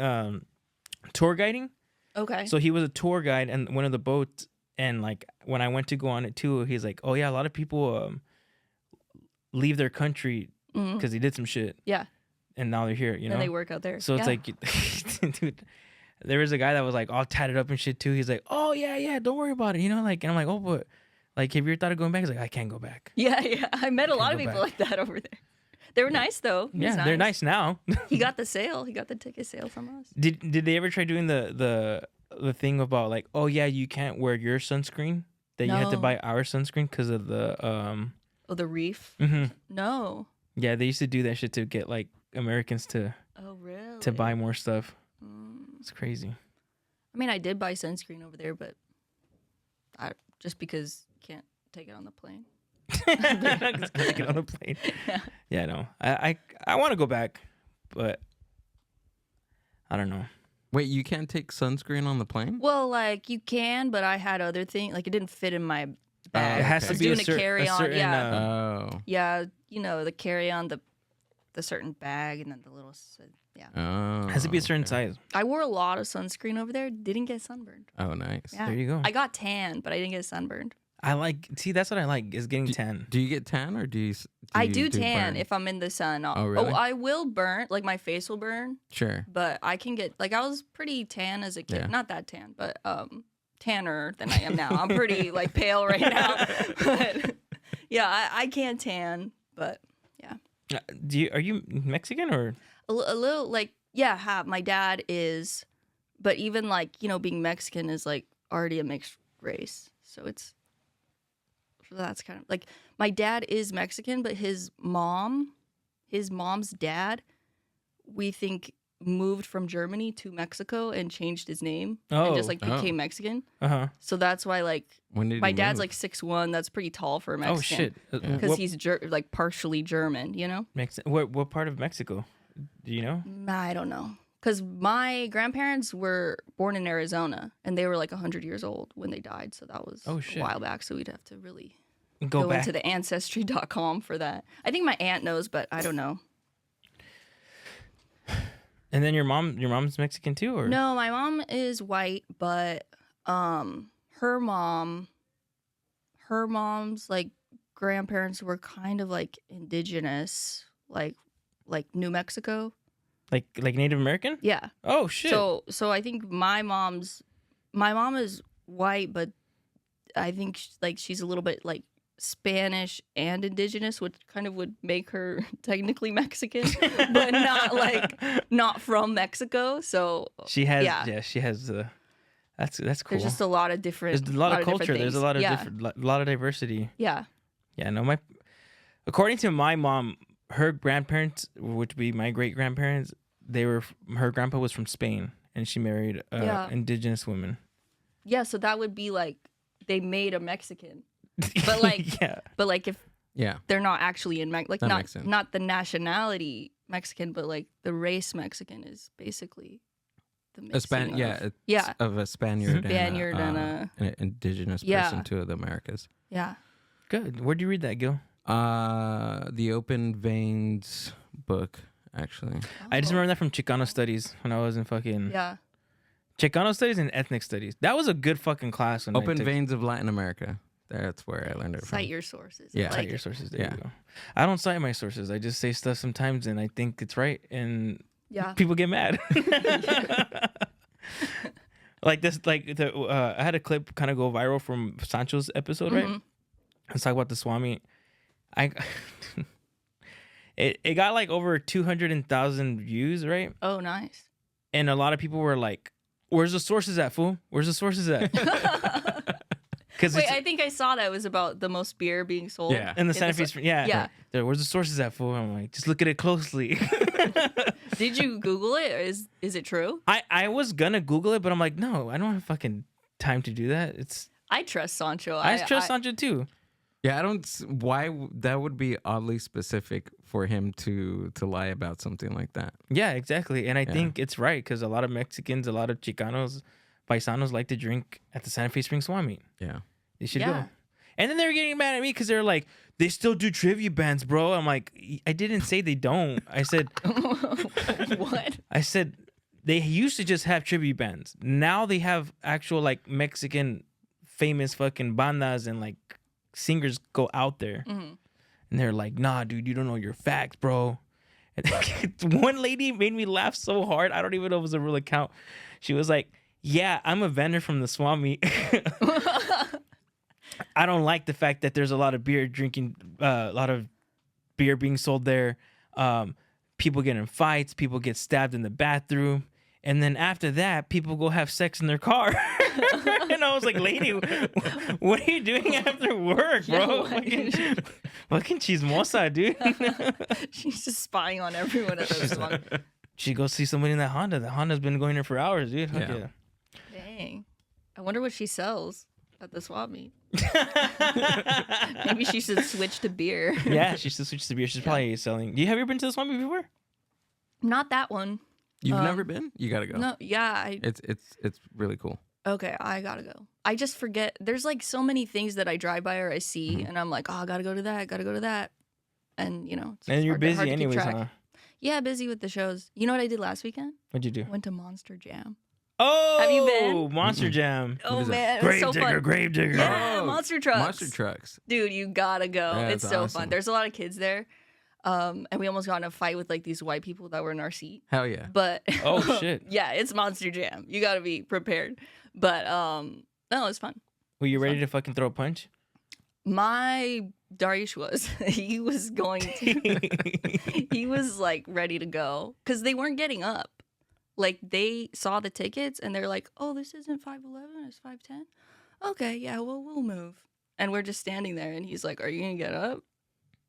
tour guiding. okay. So he was a tour guide and one of the boats. And like when I went to go on it too, he's like, "Oh yeah, a lot of people leave their country Mhm. because they did some shit, Yeah, and now they're here." You know, and they work out there. so it's Yeah. like, dude. There was a guy that was like all tatted up and shit too. He's like, "Oh yeah, don't worry about it," you know, like, and I'm like, "Oh, but like, have you ever thought of going back?" He's like, "I can't go back." yeah. I met a lot of go people back. like that over there. They were nice though. He was Yeah, they're nice now. He got the sale. He got the ticket sale from us. Did they ever try doing the thing about like, oh yeah, you can't wear your sunscreen, that you had to No. buy our sunscreen because of the Oh, the reef? mhm. No. Yeah, they used to do that shit to get like Americans to Oh, really? buy more stuff. Mm. It's crazy. I mean, I did buy sunscreen over there, but just because you can't take it on the plane. Just get on the plane. Yeah. Yeah, no, I want to go back, but I don't know. Wait, you can't take sunscreen on the plane? Well, like you can, but I had other things. Like it didn't fit in my bag. It has I to was be doing a, a cer- carry a on. certain. Yeah. Oh. Yeah. You know, the carry on, the certain bag, and then the little. Yeah. Oh. Has to be a certain okay. size. I wore a lot of sunscreen over there. Didn't get sunburned. Oh, nice. Yeah. There you go. I got tan, but I didn't get sunburned. I like. See, that's what I like is getting tan. Do you get tan or do you? I you do tan burn? if I'm in the sun. Oh, really? I will burn. Like my face will burn, Sure. but I can get like I was pretty tan as a kid. Yeah. Not that tan, but tanner than I am now. I'm pretty like pale right now. But yeah, I can tan, but yeah, Are you Mexican or? a little like yeah. My dad is, but even like being Mexican is like already a mixed race, so that's kind of like my dad is Mexican, but his mom's dad, we think moved from Germany to Mexico and changed his name and just like became Mexican. So that's why like When did my he dad's move? like 6'1". That's pretty tall for a Oh Mexican. shit! Because What, he's like partially German, what part of Mexico? Do you know? I don't know. Because my grandparents were born in Arizona and they were like 100 years old when they died. So that was Oh, shit. a while back. So we'd have to really Go back. into the ancestry.com for that. I think my aunt knows, but I don't know. And then your mom's Mexican too, or No, my mom is white, but her mom's like grandparents were kind of like indigenous, like New Mexico. like Native American? Yeah. Oh shit! So I think my mom is white, but I think like she's a little bit like Spanish and indigenous, which kind of would make her technically Mexican, but not from Mexico. So she has she has that's cool. There's just a lot of different. There's a lot of culture. There's a lot of different, a lot of diversity. Yeah. Yeah. No, according to my mom, her grandparents, which would be my great grandparents, her grandpa was from Spain, and she married indigenous women. Yeah, so that would be like they made a Mexican, but like if they're not actually in like not the nationality Mexican, but like the race Mexican is basically the mixing of a Spaniard and an indigenous person to the Americas. Yeah. Good. Where'd you read that, Gil? The Open Veins book, actually. I just remember that from Chicano Studies when I was in fucking Chicano Studies and Ethnic Studies. That was a good fucking class. Open Veins of Latin America. That's where I learned it from. Cite your sources. Yeah. Cite your sources. There you go. I don't cite my sources. I just say stuff sometimes and I think it's right and people get mad. Like this, like I had a clip kind of go viral from Sancho's episode, right? Let's talk about the Swami. It got like over 200,000 views, right? Oh, nice. And a lot of people were like, "Where's the sources at, fool? Where's the sources at?" Wait, I think I saw that it was about the most beer being sold. Yeah, in the Santa Fe Spring. Yeah. Where's the sources at, fool? I'm like, just look at it closely. Did you Google it? Or is it true? I was gonna Google it, but I'm like, no, I don't have fucking time to do that. I trust Sancho. I trust Sancho too. Yeah, I don't. Why that would be oddly specific for him to lie about something like that. Yeah, exactly. And I think it's right because a lot of Mexicans, a lot of Chicanos, paisanos like to drink at the Santa Fe Spring Swap Meet. Yeah, they should go. And then they were getting mad at me because they're like, they still do trivia bands, bro. I'm like, I didn't say they don't. I said, what? I said they used to just have tribute bands. Now they have actual like Mexican famous fucking bandas and like singers go out there. And they're like, nah, dude, you don't know your facts, bro. And one lady made me laugh so hard. I don't even know if it was a real account. She was like, yeah, I'm a vendor from the Swap Meet. I don't like the fact that there's a lot of beer drinking, a lot of beer being sold there. People get in fights. People get stabbed in the bathroom. And then after that, people go have sex in their car. And I was like, lady, what are you doing after work, bro? Fucking chismosa, dude. She's just spying on everyone at this one. She goes see somebody in that Honda. The Honda's been going there for hours, dude. Yeah. Dang. I wonder what she sells at the Swap Meet. Maybe she should switch to beer. Yeah, she should switch to beer. She's probably selling. You have you ever been to the Swap Meet before? Not that one. You've never been? You gotta go. No, yeah. It's really cool. Okay, I gotta go. I just forget. There's like so many things that I drive by or I see, and I'm like, oh, I gotta go to that. And, you know. And you're busy anyways, huh? Yeah, busy with the shows. You know what I did last weekend? What'd you do? Went to Monster Jam. Oh! Have you been? Monster Jam. Oh, man. It was so fun. Grave digger. Yeah, monster trucks. Monster trucks. Dude, you gotta go. Yeah, it's so awesome. fun. There's a lot of kids there. And we almost got in a fight with like these white people that were in our seat. Hell yeah. But oh shit. Yeah, it's Monster Jam. You gotta be prepared. But no, it's fun. Were you ready to fucking throw a punch? My Dariush was. He was going to. He was like ready to go because they weren't getting up. Like they saw the tickets and they're like, "Oh, this isn't 5:11, it's 5:10." Okay, yeah, well, we'll move. And we're just standing there, and he's like, "Are you gonna get up?"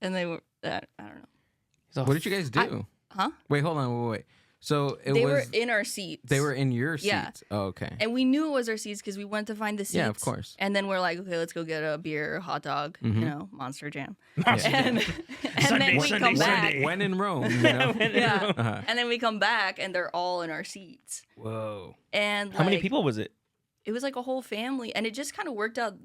And they were. I don't know. What did you guys do? Huh? Wait, hold on, wait. So they were in our seats. They were in your seats. Yeah. Oh, okay. And we knew it was our seats because we went to find the seats. Yeah, of course. And then we're like, okay, let's go get a beer, a hot dog, you know, Monster Jam. Monster and then we come back. When in Rome, you know? Yeah. And then we come back and they're all in our seats. Whoa. And how many people was it? It was like a whole family, and it just kind of worked out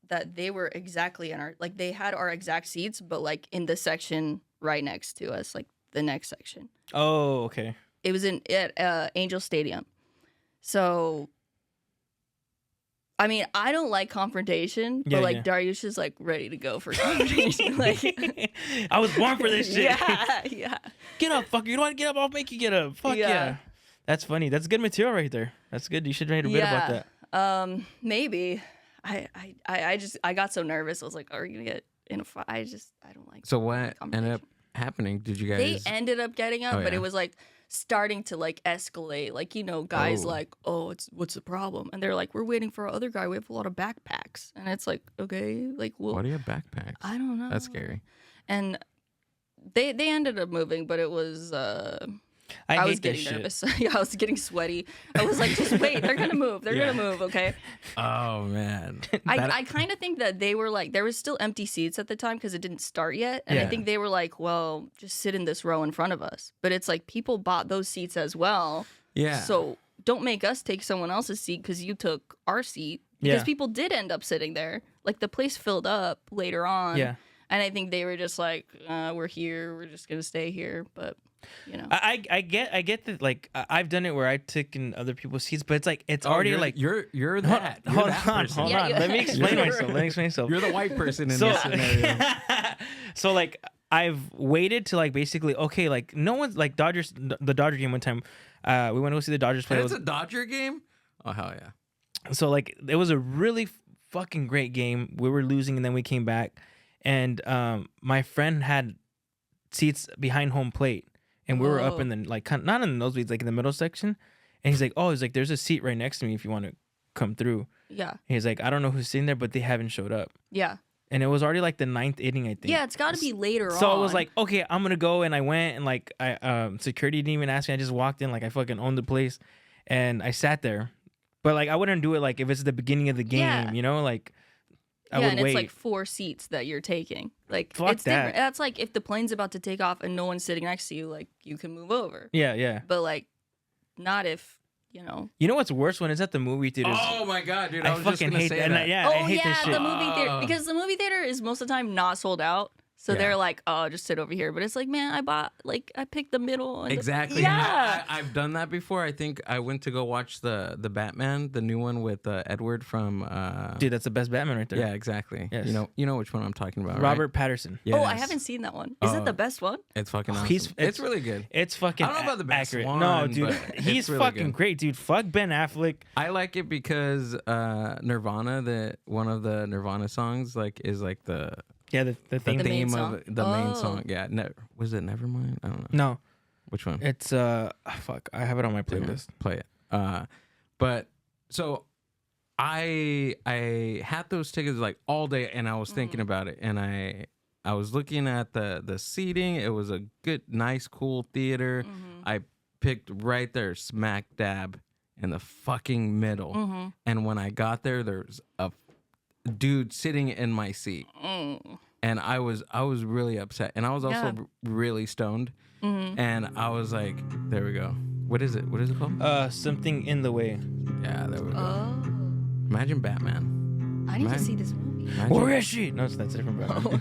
that they were exactly in our they had our exact seats, but like in the section right next to us, like the next section. Oh, okay. It was at Angel Stadium. So, I mean, I don't like confrontation, but like Dariush is like ready to go for confrontation. Like, I was born for this shit. Yeah. Get up, fucker. You don't want to get up? I'll make you get up. Fuck yeah. That's funny. That's good material right there. That's good. You should write a bit about that. Maybe. I got so nervous. I was like, are you gonna get in a fight? I don't like. So what ended up happening? Did you guys? They ended up getting up, but it was like starting to like escalate. Like, you know, guys like, oh, what's the problem? And they're like, we're waiting for our other guy. We have a lot of backpacks, and it's like, okay, like, well, Why do you have backpacks? I don't know. That's scary. And they ended up moving, but it was I was getting nervous. Yeah, I was getting sweaty. I was like, just wait, they're gonna move. They're gonna move, okay? Oh man. I kind of think that they were like, there was still empty seats at the time because it didn't start yet, and I think they were like, well, just sit in this row in front of us. But it's like people bought those seats as well. Yeah. So don't make us take someone else's seat because you took our seat. Because people did end up sitting there. Like the place filled up later on. Yeah. And I think they were just like, we're here. We're just gonna stay here. But you know, I get that. Like I've done it where I took in other people's seats, but it's like it's already like you're that. Hold that on. person. Let me explain myself. You're the white person in this scenario. So like I've waited to like basically okay, like no one's like the Dodger game one time. We went to go see the Dodgers play. It's a Dodger game? Oh hell yeah. So like it was a really fucking great game. We were losing and then we came back, and my friend had seats behind home plate. And we were up in the, like, not in the nosebleeds, like in the middle section. And he's like, there's a seat right next to me if you want to come through. Yeah. And he's like, I don't know who's sitting there, but they haven't showed up. Yeah. And it was already like the 9th inning, I think. Yeah, it's got to be later on. So I was like, okay, I'm going to go. And I went and like, security didn't even ask me. I just walked in like I fucking owned the place. And I sat there. But like, I wouldn't do it like if it's the beginning of the game, you know? Like, I would it's wait. like 4 seats that you're taking. Like, Fuck it's that. different. That's like if the plane's about to take off and no one's sitting next to you, like, you can move over. Yeah. But like, not if, you know. You know what's worse when it's at the movie theaters? Oh my god, dude! I was just fucking gonna hate say that. that. I hate this shit. The movie theater, because the movie theater is most of the time not sold out. So they're like, oh, just sit over here. But it's like, man, I picked the middle. And Exactly. Yeah. I've done that before. I think I went to go watch the Batman, the new one with Edward from. Dude, that's the best Batman right there. Yeah, exactly. Yes. You know which one I'm talking about, Robert right? Patterson. Yes. Oh, I haven't seen that one. Is it the best one? It's fucking awesome. It's really good. It's fucking I don't know about the best accurate. one, No, dude, but he's it's really fucking good. great, dude. Fuck Ben Affleck. I like it because Nirvana, one of the Nirvana songs, like is like the Yeah, the theme. The main theme song? of the main song. Yeah, was it Nevermind? I don't know. No, Which one? it's fuck. I have it on my playlist. Play it. But so I had those tickets like all day, and I was thinking about it, and I was looking at the seating. It was a good, nice, cool theater. I picked right there, smack dab in the fucking middle. And when I got there, there's a dude sitting in my seat, and I was really upset, and I was also really stoned, and I was like, there we go. What is it called? Something in the way. Yeah, there we go. Oh. Imagine Batman. I need to see this movie. Where is she? No, that's different, bro.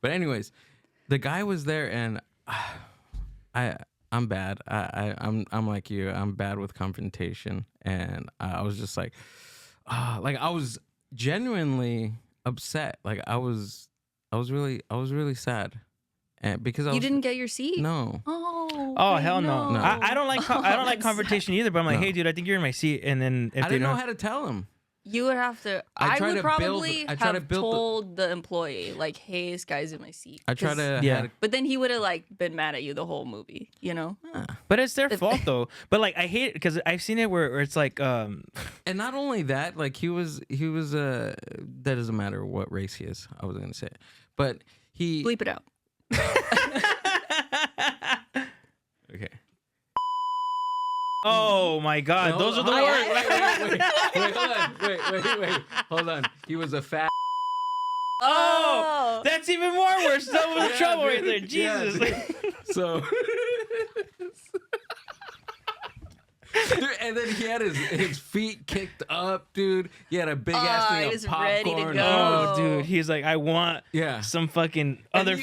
But anyways, the guy was there, and I'm bad. I'm like you. I'm bad with confrontation, and I was just like I was genuinely upset. Like I was really sad, and because You didn't get your seat? No. Oh hell no! No. I don't like That's confrontation either. But I'm like, No. hey, dude, I think you're in my seat. And then if I they didn't know don't, how to tell him. You would have to. I I try would to probably build- I try to have build the- told the employee, like, "Hey, this guy's in my seat." I try 'Cause- to. Yeah. But then he would have like been mad at you the whole movie, you know? but it's their fault though. But like, I hate it because I've seen it where it's like, And not only that, like he was that doesn't matter what race he is. I was gonna say, but he. Bleep it out. Okay. oh my god, No, those are the hold on, words. Wait, hold on. He was a fat. Oh, that's even more worse. That was trouble right there. Yeah, Jesus. dude. So. Dude, and then he had his feet kicked up, dude. He had a big ass he thing was of popcorn. ready to go. Oh, dude, he's like, I want some fucking And other.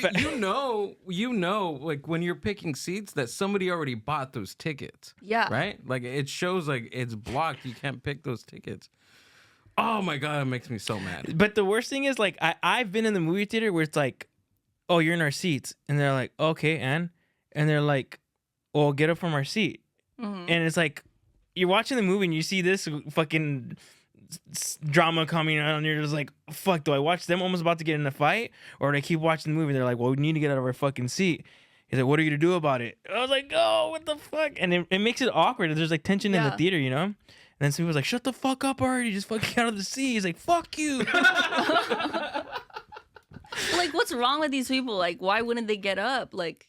you know, like when you're picking seats, that somebody already bought those tickets. Yeah. Right? Like it shows like it's blocked. You can't pick those tickets. Oh my god, it makes me so mad. But the worst thing is, like, I've been in the movie theater where it's like, oh, you're in our seats, and they're like, okay, and they're like, well, get up from our seat. And it's like, you're watching the movie and you see this fucking drama coming on, and you're just like, fuck, do I watch them almost about to get in a fight, or do I keep watching the movie? They're like, well, we need to get out of our fucking seat. He's like, what are you gonna do about it? I was like, oh, what the fuck? And it makes it awkward. There's like tension in the theater, you know? And then somebody was like, shut the fuck up already, just fucking get out of the seat. He's like, fuck you. Like, what's wrong with these people? Like, why wouldn't they get up? Like,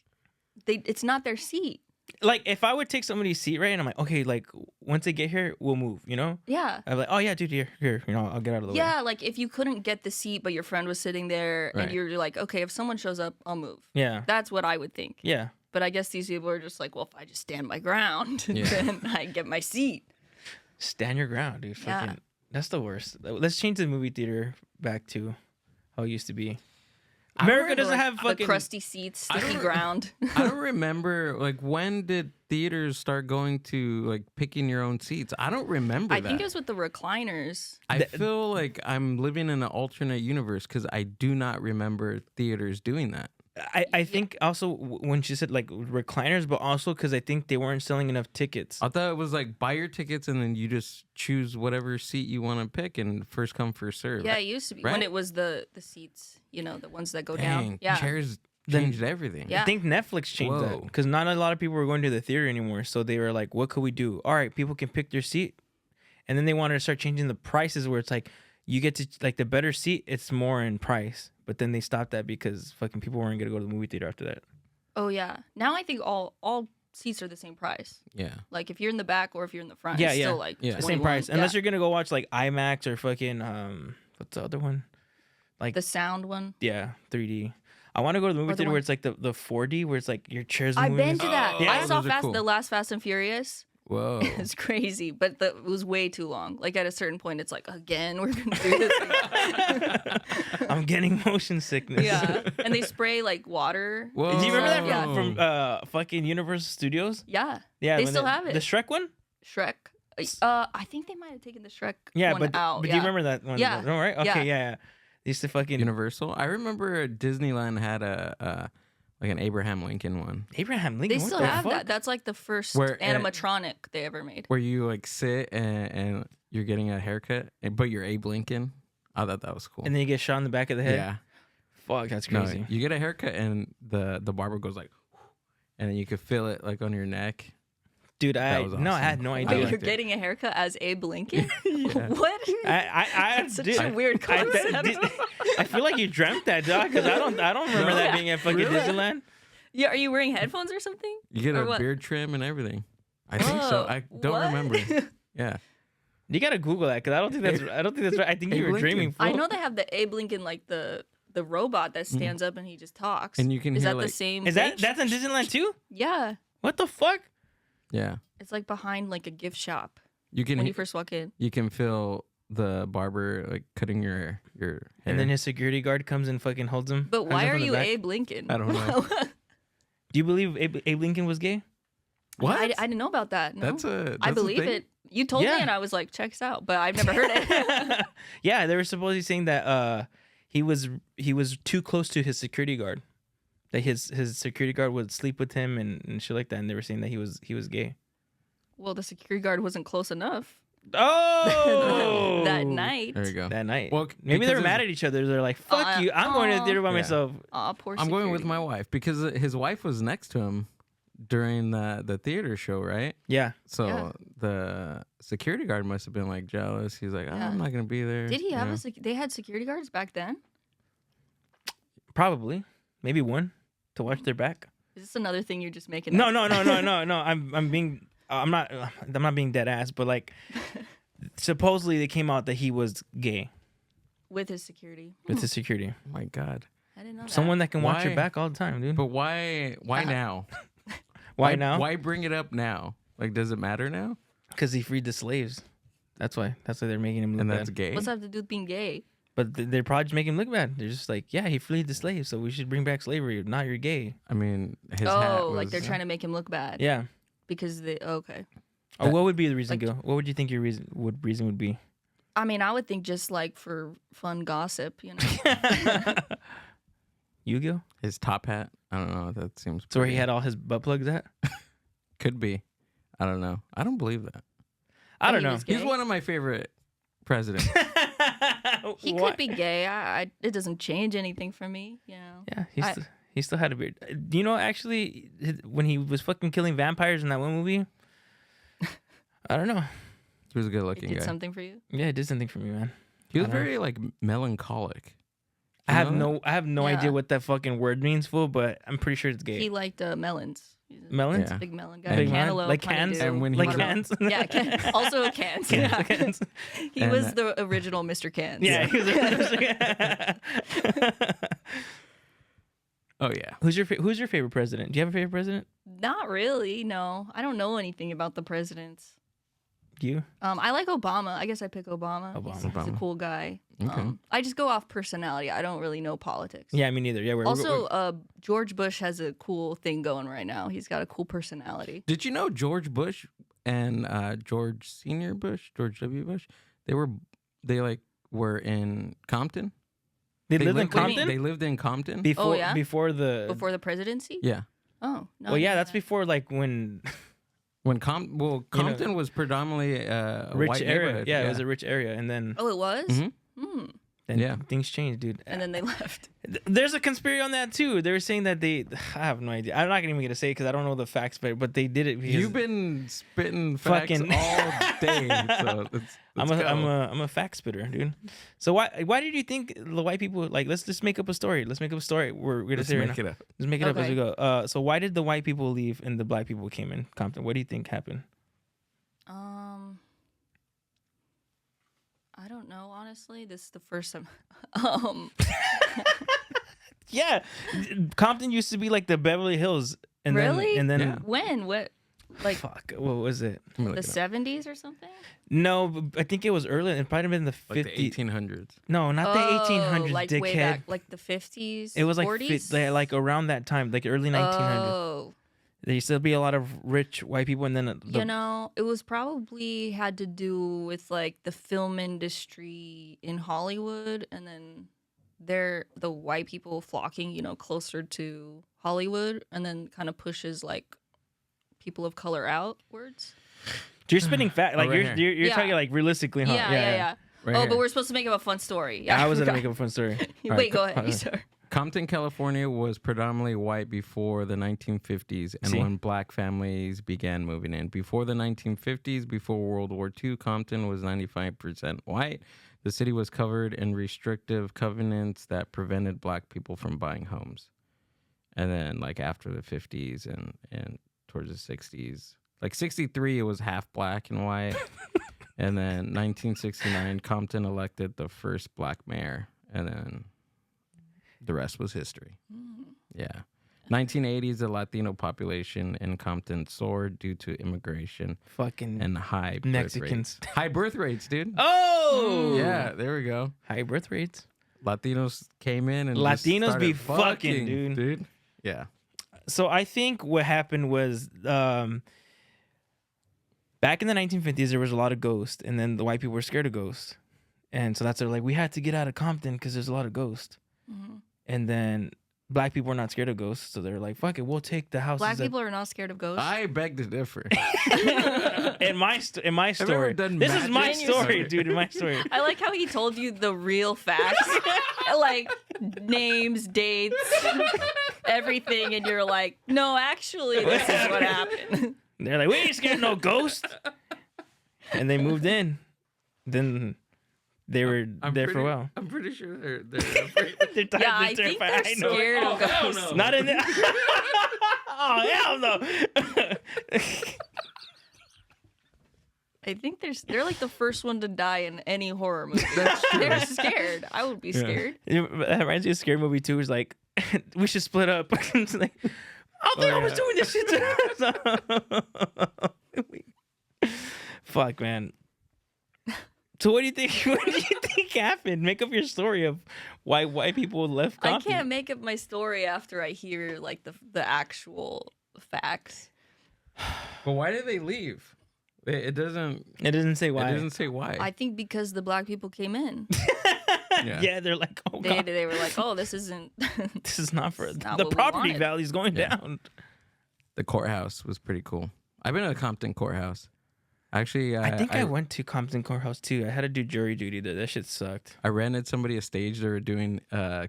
it's not their seat. Like, if I would take somebody's seat, right, and I'm like, okay, like, once they get here, we'll move, you know? Yeah. I'm like, oh, yeah, dude, here, you know, I'll get out of the way. Yeah, like, if you couldn't get the seat, but your friend was sitting there, Right. and you're like, okay, if someone shows up, I'll move. Yeah. That's what I would think. Yeah. But I guess these people are just like, well, if I just stand my ground, Yeah. then I get my seat. Stand your ground, dude. Yeah. Fucking, that's the worst. Let's change the movie theater back to how it used to be. I don't America doesn't Like, have fucking... the crusty seats, I sticky don't- ground. I don't remember, like, when did theaters start going to, like, picking your own seats? I don't remember I that. think it was with the recliners. I feel like I'm living in an alternate universe because I do not remember theaters doing that. I think also when she said like recliners, but also because I think they weren't selling enough tickets. I thought it was like buy your tickets and then you just choose whatever seat you want to pick and first come, first serve. Yeah, it used to be Right? when it was the seats, you know, the ones that go Dang, down. Yeah. chairs Then- changed everything. Yeah. I think Netflix changed that Whoa. because not a lot of people were going to the theater anymore. So they were like, what could we do? All right, people can pick their seat. And then they wanted to start changing the prices where it's like, you get to like the better seat, it's more in price. But then they stopped that because fucking people weren't going to go to the movie theater after that. Oh yeah. Now I think all seats are the same price. Yeah. Like if you're in the back or if you're in the front, Yeah, it's yeah. still like Yeah. The same 21. price. Yeah. Unless you're going to go watch like IMAX or fucking, what's the other one? Like, the sound one. yeah, 3D. I want to go to the movie Or the theater one- where it's like the 4D, where it's like your chairs I've moving. been to that. Oh, I saw those are cool. the last Fast and Furious. Whoa. It's crazy, but it was way too long. Like at a certain point, it's like again we're gonna do this. again. I'm getting motion sickness. Yeah, and they spray like water. Whoa. Do you remember that Yeah. from fucking Universal Studios? Yeah, Yeah, They when still have it. The Shrek one? Shrek. I think they might have taken the Shrek Yeah, one but out. do yeah. you remember that one? Yeah. No, right? Okay, Yeah. yeah. They used to fucking Universal. I remember Disneyland had a like an Abraham Lincoln one Abraham Lincoln. They what still the have fuck? that. That's like the first Where, animatronic they ever made. where you like sit and you're getting a haircut, but you're Abe Lincoln. I thought that was cool. And then you get shot in the back of the head. yeah. Fuck, that's No, crazy. you get a haircut and the barber goes like, and then you could feel it like on your neck. Dude, That I was no, I had awesome. no I Wait, idea. you're liked it. getting a haircut as Abe Lincoln? Yeah. What? I Such dude, a weird concept. I feel like you dreamt that, dog, because I don't remember No. that being at fucking Really? Disneyland. Yeah, are you wearing headphones or something? You get Or a what? beard trim and everything. I think so. Oh, I don't what? remember. Yeah. You gotta Google that because I don't think that's right. I think you Abe were dreaming. Lincoln. Fool. I know they have the Abe Lincoln, like the robot that stands up and he just talks. And you can Is hear, that the like- same? Is that thing? that's in Disneyland too? Yeah, What the fuck? Yeah. it's like behind like a gift shop You can when you first walk in. you can feel the barber like cutting your hair. And then his security guard comes and fucking holds him. But hangs why him are from the you back. Abe Lincoln? I don't know. Do you believe Abe Lincoln was gay? What? I didn't know about that. No. That's I a believe thing? it. You told Yeah. me, and I was like, "Checks out," but I've never heard it. Yeah, they were supposedly saying that he was too close to his security guard. That his security guard would sleep with him and shit like that, and they were saying that he was gay. Well, the security guard wasn't close enough Oh, that night. There you go. That night. Well, Maybe they were because mad at each other. They're like, "Fuck you! I'm going to the theater by Yeah. myself." Aw, poor. I'm going with security my guard. wife because his wife was next to him during the theater show, right? Yeah. So Yeah. the security guard must have been like jealous. He's like, Yeah. I'm not gonna be there. Did he you have know? they had security guards back then? Probably. Maybe one to watch their back. Is this another thing you're just making? No, up? no, no, no, no, no. I'm not being dead ass, but like supposedly they came out that he was gay With his security. with his security. Oh my god! I didn't know that. Someone that can watch your Why? back all the time, dude. But why now? Why now? Why bring it up now? Like, does it matter now? Because he freed the slaves. That's why. That's why they're making him look And bad. that's gay. What's that have to do with being gay? But they're probably just making him look bad. They're just like, yeah, he freed the slaves, so we should bring back slavery. Not you're gay. I mean, his hat Oh, was, like they're trying to make him look bad. Yeah. Because they. Okay. Or what would be the reason, Like- Gil? What would you think your reason would be? I mean, I would think just like for fun gossip, you know. You, Gil? his top hat. I don't know. That seems. So where he pretty- had all his butt plugs at? Could be. I don't know. I don't believe that. I That don't he know. was He's gay? one of my favorite president. He could be gay. It doesn't change anything for me, you know. Yeah, he still had a beard. Do you know actually when he was fucking killing vampires in that one movie? I don't know. He was a good It looking did guy. something for you. Yeah, it did something for me, man. He was I don't know. very like melancholic. I have no Yeah. idea what that fucking word means, fool, but I'm pretty sure it's gay. He liked melons. He's a Melons? Yeah. big melon guy. Big melon? Cantaloupe, Like cans? honeydew, And when he Like was watermelon. cans? Yeah, also cans. Yeah. Cans. He And, was the original Mr. Cans. Yeah, he was Oh yeah. Who's your favorite president? Do you have a favorite president? Not really. No, I don't know anything about the presidents. You? I like Obama. I guess I pick Obama. He's a Obama. cool guy. Okay. I just go off personality. I don't really know politics. Yeah, me neither. Yeah, Also, George Bush has a cool thing going right now. He's got a cool personality. Did you know George Bush and George Senior Bush, George W. Bush, they were in Compton. they lived in lived- Compton They lived in Compton. before yeah? before the Before the presidency? Yeah. Oh, no. well, I yeah, didn't that's know that. before like when When Compton was predominantly a rich white area. neighborhood. Yeah, it was a rich area, and then Oh, it was? Mhm. Hmm. then Yeah. things changed, dude. And then they left. There's a conspiracy on that too. They were saying that I have no idea. I'm not even gonna say because I don't know the facts, but they did it. Because You've been spitting facts Fucking- all day, so I'm a fact spitter, dude. So why did you think the white people like? Let's just make up a story. Let's make up a story. We're gonna say make it up. Let's make it up as we Okay. go. So why did the white people leave and the black people came in Compton? What do you think happened? I don't know, honestly. This is the first time. Yeah, Compton used to be like the Beverly Hills, and Really? then Yeah. When? What? Like fuck, what was it? Let me look the it up. 70s or something? No, but I think it was earlier. It might have been the Like 50s. the 1800s. No, not the 1800s, Like dickhead. way back, like the 50s. It was like 40s? like around that time, like early 1900s. Oh, There used to be a lot of rich white people, and then you know, it was probably had to do with like the film industry in Hollywood, and then the white people flocking, you know, closer to Hollywood, and then kind of pushes like people of color outwards. you're spitting fact. Like right you're here. you're Yeah. talking like realistically, huh? Yeah. Right Oh, here. but we're supposed to make up a fun story. Yeah, I was gonna forgot. make up a fun story. All Wait, right, go ahead. You start. Compton, California was predominantly white before the 1950s and See? when black families began moving in. Before the 1950s, before World War II, Compton was 95% white. The city was covered in restrictive covenants that prevented black people from buying homes. And then like after the 50s and towards the 60s, like 63, it was half black and white. And then 1969, Compton elected the first black mayor. And then the rest was history. Yeah. 1980s, the Latino population in Compton soared due to immigration Fucking and high Mexicans. birth rates. High birth rates, dude. Oh Yeah, there we go. high birth rates. Latinos came in and just Latinos be started fucking, dude. Yeah. So I think what happened was back in the 1950s there was a lot of ghosts, and then the white people were scared of ghosts, and so that's they're like, we had to get out of Compton because there's a lot of ghosts. And then black people are not scared of ghosts, so they're like, fuck it, we'll take the houses. Black people are not scared of ghosts. I beg to differ. in my story. done This is my magic? story, dude. In my story. I like how he told you the real facts, like names, dates, everything, and you're like, no, actually, this is what happened. They're like, we ain't scared of no ghost. And they moved in. Then they were there for a while. I'm pretty sure they're afraid. They're tired, Yeah, I think terrified. they're I know. scared of hell ghosts. no. Not in the. Oh hell no! I think they're like the first one to die in any horror movie. They're scared. I would be scared. That reminds me of a scary movie too. It's like we should split up. It's like, I think I was doing this shit. Fuck, man. So what do you think? What do you think happened? Make up your story of why white people left I Compton. can't make up my story after I hear like the actual facts. But why did they leave? It doesn't. It doesn't say why. It doesn't say why. I think because the black people came in. Yeah, they're like, oh They god, they were like, oh, this isn't. this is not for not the what we property wanted. value is going Yeah. down. The courthouse was pretty cool. I've been to the Compton courthouse. Actually, I think I went to Compton Courthouse too. I had to do jury duty there. That shit sucked. I rented somebody a stage. They were doing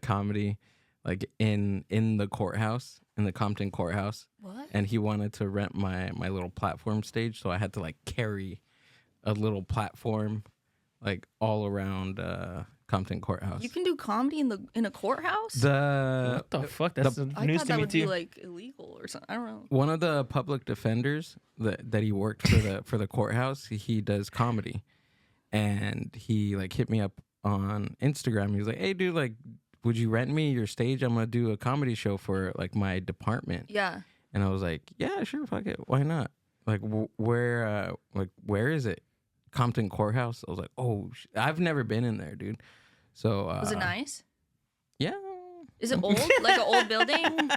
comedy, like in the courthouse, in the Compton Courthouse, What? and he wanted to rent my little platform stage, so I had to like carry a little platform, like all around Compton Courthouse. You can do comedy in a courthouse? What the fuck? That's I news thought to that me would be too. like illegal or something. I don't know. One of the public defenders that he worked for the courthouse, he does comedy, and he like hit me up on Instagram. He was like, "Hey, dude, like, would you rent me your stage? I'm gonna do a comedy show for like my department." Yeah. And I was like, "Yeah, sure, fuck it, why not?" Like, where is it? Compton Courthouse. I was like, "Oh, I've never been in there, dude." So Was it nice? Yeah. Is it old? Like an old building?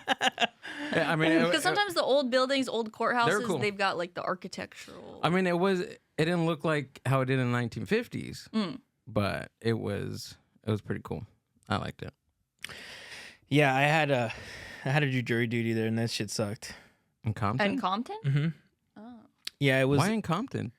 Yeah, I mean, Because sometimes the old buildings, old courthouses, cool. they've got like the architectural. I mean, it didn't look like how it did in the 1950s, Mm. but it was pretty cool. I liked it. Yeah, I had to do jury duty there, and that shit sucked. In Compton? And Compton? Mm-hmm. Oh. Yeah, it was. Why in Compton?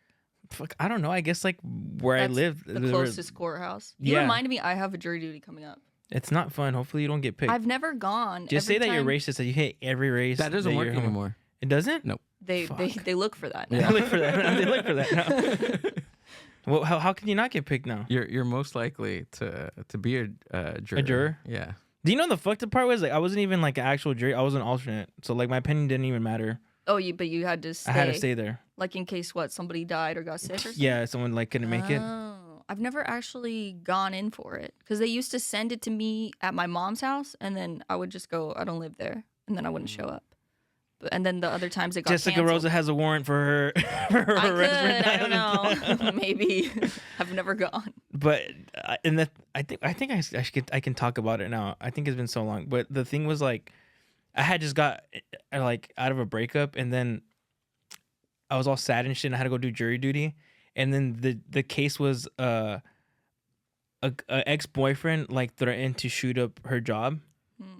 Fuck, I don't know. I guess like where That's I lived, the there were- closest courthouse. You Yeah. reminded me I have a jury duty coming up. It's not fun. Hopefully, you don't get picked. I've never gone. Just Every say that you're time racist. That you hate every race. That doesn't work you're homo- anymore. It doesn't. No. They Fuck. they look for that. They look for that. They look for that now. Well, how can you not get picked now? You're most likely to be a juror. A juror? Yeah. Do you know the fucked up part was like I wasn't even like an actual jury. I was an alternate, so like my opinion didn't even matter. Oh, but you had to stay. I had to stay there. Like in case somebody died or got sick or something? Yeah, someone like couldn't make it. Oh, I've never actually gone in for it because they used to send it to me at my mom's house, and then I would just go, I don't live there, and then I wouldn't show up. And then the other times it got Jessica canceled. Rosa has a warrant for her. For her I arrest could. for I don't know. Maybe. I've never gone. But I think I can talk about it now. I think it's been so long. But the thing was like, I had just got like out of a breakup, and then I was all sad and shit. And I had to go do jury duty, and then the case was a ex-boyfriend like threatened to shoot up her job,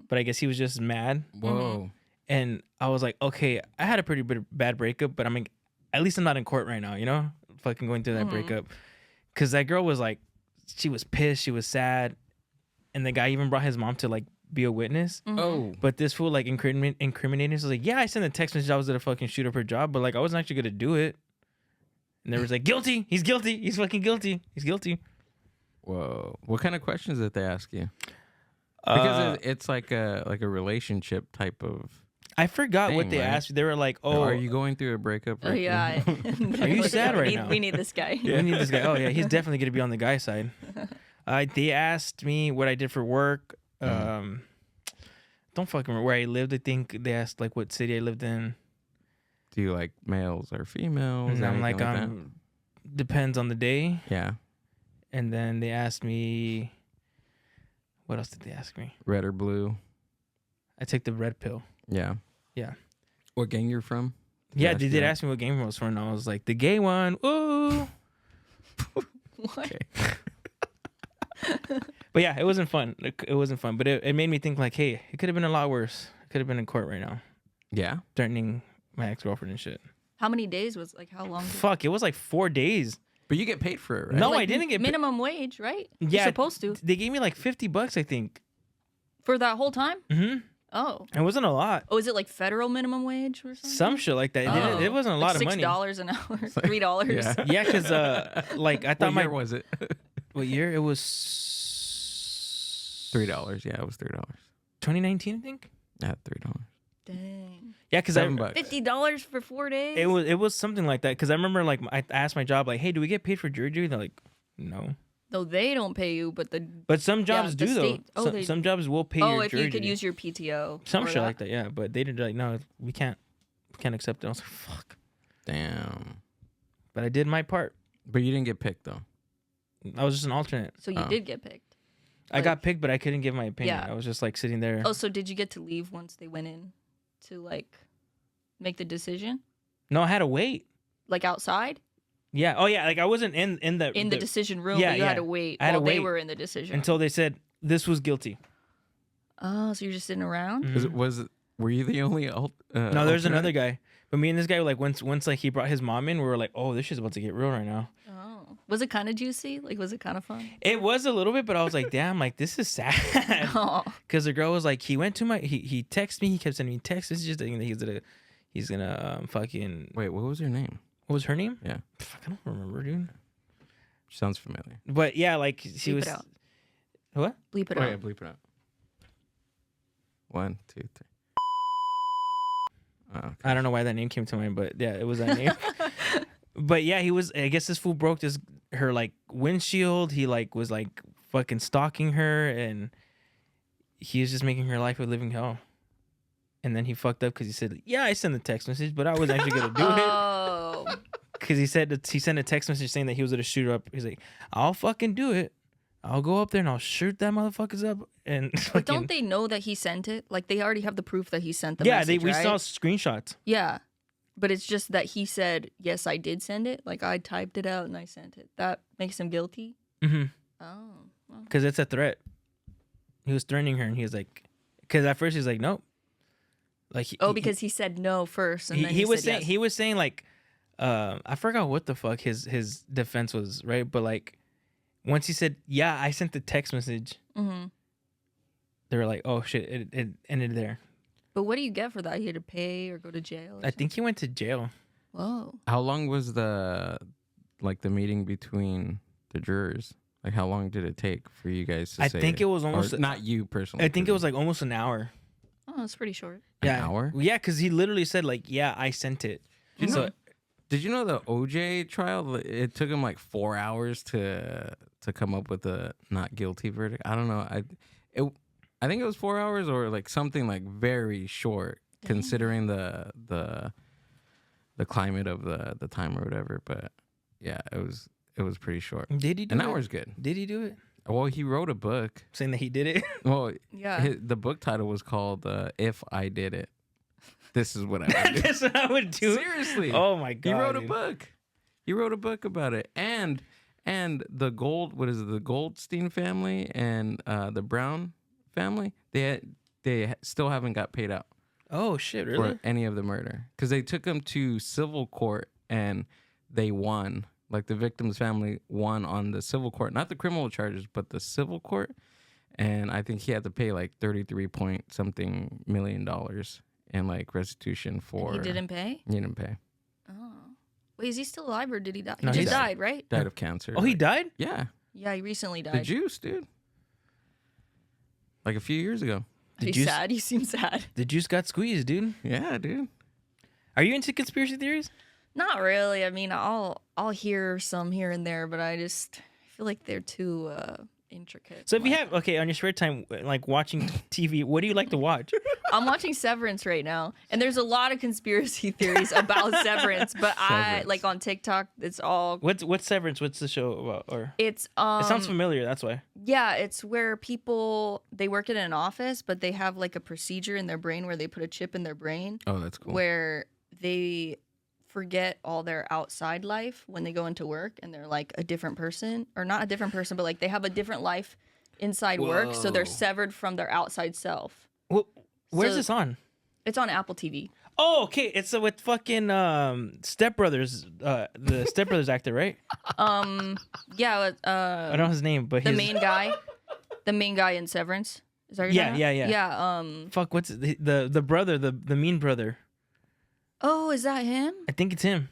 but I guess he was just mad. Whoa. And I was like, okay, I had a pretty bad breakup, but I mean, at least I'm not in court right now, you know? Fucking going through that breakup. Because that girl was like, she was pissed, she was sad. And the guy even brought his mom to like be a witness. Oh. But this fool like incriminating us. Was like, yeah, I sent a text message I was gonna fucking shoot up her job, but like I wasn't actually gonna do it. And they was like, guilty, he's guilty, he's fucking guilty, he's guilty. Whoa. What kind of questions did they ask you? Because it's like a relationship type of. I forgot what thing, they right? asked. They were like, "Oh, Are you going through a breakup? Oh, Right yeah. Are you sad right we need, now? We need this guy. we need this guy." Oh yeah, he's definitely gonna be on the guy side. They asked me what I did for work. Don't fucking remember where I lived. I think they asked like what city I lived in. Do you like males or females? And or I'm anything like, depends on the day. that? Yeah. And then they asked me, what else did they ask me? Red or blue? I take the red pill. Yeah. Yeah. What gang you're from? Yeah, ask they you did that? ask me what game I was from. And I was like, the gay one. Ooh. What? But yeah, it wasn't fun. It wasn't fun. But it made me think like, hey, it could have been a lot worse. I could have been in court right now, Yeah. threatening my ex-girlfriend and shit. How many days was like? How long? Fuck, it was like 4 days. But you get paid for it, right? No, Like, I didn't get minimum wage, right? You're Yeah, supposed to They gave me like $50, I think. for that whole time. Mm-hmm. Oh, It wasn't a lot. oh, is it like federal minimum wage or something? Some shit like that. Oh. It wasn't a lot of money. $6 an hour, $3. Yeah. Yeah, because like I thought What year my was it? what year it was $3. Yeah, it was $3. 2019, I think. Yeah, $3. Dang. Yeah, because I $7. $50 for 4 days. it was something like that. Because I remember like I asked my job like, hey, do we get paid for jury duty? They're like, no. Though they don't pay you, but the But some jobs the do though. state- oh, some, they- some jobs will pay oh, your if jury you could duty. use your PTO, Some for shit that. like that, yeah. But they did like, no, we can't accept it. I was like, fuck. Damn. But I did my part. But you didn't get picked though. I was just an alternate. So you Oh. did get picked. I got picked, but I couldn't give my opinion. Yeah. I was just like sitting there. Oh, so did you get to leave once they went in to like make the decision, No, I had to wait. like outside Yeah. Oh yeah. Like I wasn't in the decision room? yeah, but you yeah. had to wait I had to while they wait were in the decision room. until they said this was guilty. Oh, so you're just sitting around? Mhm. Were you the only No, there's another guy. But me and this guy, like once like he brought his mom in, we were like, oh, this shit's about to get real right now. Oh, was it kind of juicy? Like, was it kind of fun? It was a little bit, but I was like, damn, like this is sad. Oh, Because the girl was like, he texted me, he kept sending me text messages thinking that he's gonna fucking. Wait, what was her name? What was her name? Yeah, Fuck, I don't remember, dude. sounds familiar. But yeah, like she Bleep was. it out. What? Bleep it Oh out. yeah, bleep it out. 1, 2, 3. Oh, okay. I don't know why that name came to mind, but yeah, it was that name. But yeah, he was. I guess this fool broke her like windshield. He like was like fucking stalking her, and he was just making her life a living hell. And then he fucked up because he said, "Yeah, I sent the text message, but I was actually gonna do it." Oh, Because he sent a text message saying that he was gonna shoot her up. He's like, "I'll fucking do it. I'll go up there and I'll shoot that motherfuckers up." And but fucking, don't they know that he sent it? Like, they already have the proof that he sent the yeah, message, we right? saw screenshots. Yeah, but it's just that he said, "Yes, I did send it." Like, I typed it out and I sent it. That makes him guilty. Mm-hmm. Oh, well. Because it's a threat. He was threatening her, and he was like, because at first he's like, nope. Like, Because he said no first, and then he was said saying yes. he was saying like, I forgot what the fuck his defense was, right? But like, once he said, yeah, I sent the text message, Mm-hmm. they were like, oh shit, it ended there. But what do you get for that? You had to pay or go to jail? Or I think he went to jail. Whoa. How long was the meeting between the jurors? Like, how long did it take for you guys to I say? think it was almost. or not you personally. I think it was like almost an hour. Oh, that's pretty short. An Yeah, hour? Yeah, because he literally said like, yeah, I sent it. Did you So- know? Did you know the OJ trial? It took him like 4 hours to come up with a not guilty verdict. I don't know. I think it was 4 hours or like something like very short, considering the climate of the time or whatever. But yeah, it was pretty short. Did he do An it? hour's good. Did he do it? Well, he wrote a book. Saying that he did it. Well, Yeah. the book title was called "If I Did It." This is what I would do. That's what I would do. Seriously. Oh my god. He wrote a dude. book. He wrote a book about it, and the the Goldstein family and the Brown family, they still haven't got paid out Oh shit! Really? for any of the murder because they took them to civil court and they won. Like the victim's family won on the civil court, not the criminal charges, but the civil court. And I think he had to pay like 33 point something $1 million in like restitution for. He didn't pay? He didn't pay. Oh. Wait, is he still alive or did he die? No, he he's just dead. died, right? Died of cancer. Oh, he like- died? Yeah. Yeah, he recently The died. juice, dude. Like a few years ago. The He's juice- sad. He seems sad. The juice got squeezed, dude. Yeah, dude. Are you into conspiracy theories? Not really. I mean, I'll hear some here and there, but I feel like they're too intricate. So if you Like, have on your spare time, like watching TV, what do you like to watch? I'm watching Severance right now, and there's a lot of conspiracy theories about Severance, but I Severance. like on TikTok, it's all What's Severance? What's the show about? Or it's it sounds familiar. That's why. yeah, it's where people they work in an office, but they have like a procedure in their brain where they put a chip in their brain Oh, that's cool. where they forget all their outside life when they go into work and they're like a different person or not a different person but like they have a different life inside work so they're Whoa. severed from their outside self. Where's So- this on? It's on Apple TV. Oh, okay. It's with fucking Step Brothers, the Step Brothers actor, right? Yeah, I don't know his name, but the he's main guy in Severance. Is that your Yeah, yeah. Yeah, fuck. What's the brother, the mean brother? oh, is that him? I think it's him.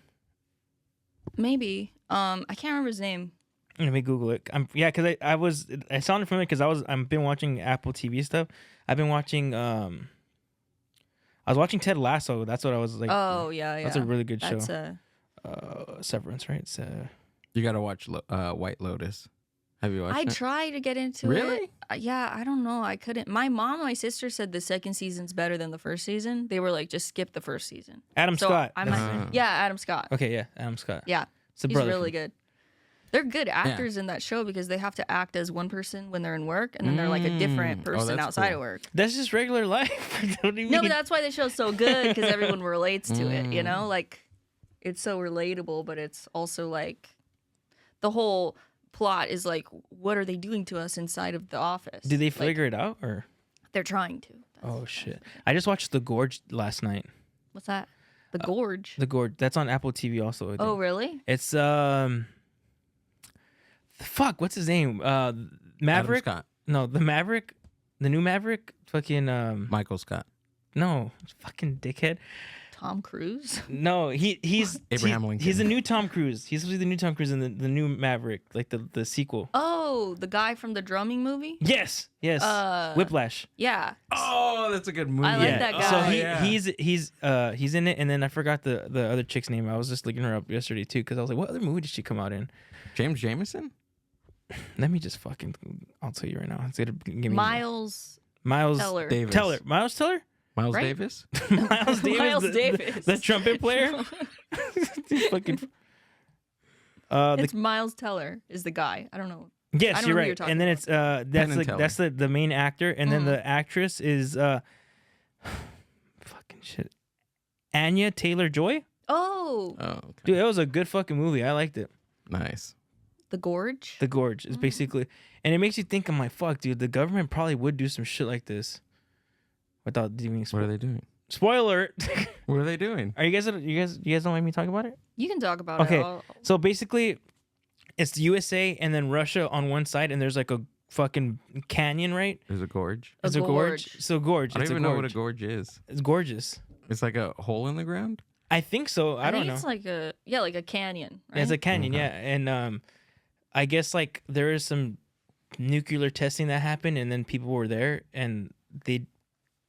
Maybe. I can't remember his name. Let me Google it. Because I sounded familiar because I've been watching Apple TV stuff. I've been watching I was watching Ted Lasso. That's what I was like. Oh, yeah, yeah. That's a really good show. That's a Severance, right? It's, You got to watch White Lotus. Have you watched I it? tried to get into it. Really? Yeah, I don't know. I couldn't. My mom and my sister said the second season's better than the first season. They were like, just skip the first season. Adam So Scott. I'm That's like, his name. yeah, Adam Scott. Okay, yeah, Adam Scott. Yeah, It's the he's brother really from- good. They're good actors in that show because they have to act as one person when they're in work, and then they're like a different person that's outside cool. of work. That's just regular life. What do you No, mean? but that's why the show's so good because everyone relates to it. You know, like it's so relatable, but it's also like the whole plot is like, what are they doing to us inside of the office? Did they Like, figure it out or? They're trying to. Oh shit! I just watched The Gorge last night. What's that? The Gorge. The Gorge. That's on Apple TV also. I think. Oh, really? It's fuck. What's his name? Maverick. Adam Scott. No, the Maverick. The new Maverick. Fucking Michael Scott. No, fucking dickhead. Tom Cruise. No, he's Abraham Lincoln. He's the new Tom Cruise. He's supposed to be the new Tom Cruise in the new Maverick, like the sequel. Oh, the guy from the drumming movie. Yes. Whiplash. Yeah. Oh, that's a good movie. I like Yeah. that So guy. he's in it, and then I forgot the other chick's name. I was just looking her up yesterday too, because I was like, what other movie did she come out in? James Jameson? Let me just fucking. I'll tell you right now. It's gonna give me Miles Teller. Davis. Miles Teller. Miles Right? Davis? Miles Davis. Miles the, Davis. The trumpet player. Fucking. It's Miles Teller is the guy. I don't know. I Yes, don't you're know who right. you're talking And then about. it's Penn that's and like Teller. that's the main actor, and then Mhm. the actress is fucking shit, Anya Taylor-Joy. Oh, Oh, okay. Dude, that was a good fucking movie. I liked it. Nice. The Gorge. The Gorge is basically, and it makes you think. I'm like, fuck, dude. The government probably would do some shit like this without doing. What are they doing? Spoiler. What are they doing? Are you guys don't like me talk about it? You can talk about Okay. it. So basically, it's the USA and then Russia on one side, and there's like a fucking canyon, right? There's a gorge. It's a gorge. So gorge. I don't It's even a know gorge. what a gorge is. It's gorgeous. It's like a hole in the ground? I think so. I don't think know. it's like a canyon. Right? It's a canyon, Okay. yeah. And I guess like there is some nuclear testing that happened, and then people were there, and they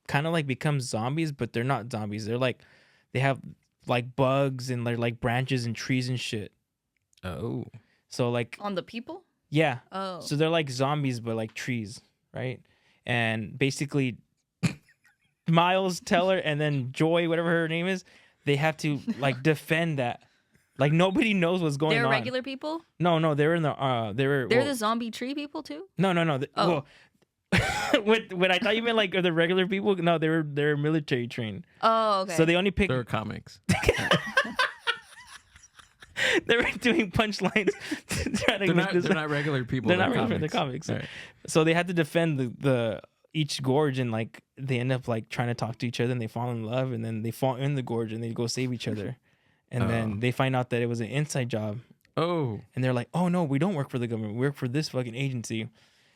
kind of like become zombies, but they're not zombies. They're like they have like bugs and they're like branches and trees and shit. Oh. So like On the people. yeah, Oh. so they're like zombies but like trees, right? And basically, Miles Teller and then Joy, whatever her name is, they have to like defend that. Like nobody knows what's going They're on. regular people. No, they're in the They're well, the zombie tree people too. No. Oh. Well, what I thought you meant like are the regular people? No, they're military trained. Oh, okay. So they only pick. There are comics. They were doing punchlines to try to They're make this. not regular people. They're not regular. They're comics. All right. So they had to defend the each gorge, and like they end up like trying to talk to each other, and they fall in love, and then they fall in the gorge, and they go save each other, and then they find out that it was an inside job, Oh. and they're like, oh no, we don't work for the government, we work for this fucking agency,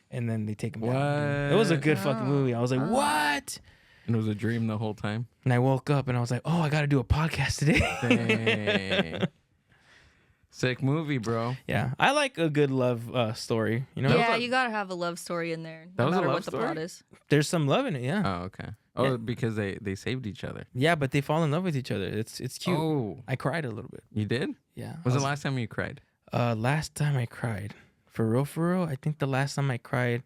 and then they take them down. It was a good fucking movie. I was like, what? And it was a dream the whole time. And I woke up and I was like, oh, I got to do a podcast today. Dang. Sick movie, bro. Yeah, I like a good love story. You know, yeah, you gotta have a love story in there, That no was a matter love what the story? plot is. there's some love in it. Yeah, Oh, okay. Oh, Yeah. because they saved each other. yeah, but they fall in love with each other. It's cute. Oh, I cried a little bit. you did? Yeah. Was I the last time you cried? last time I cried? For real, I think the last time I cried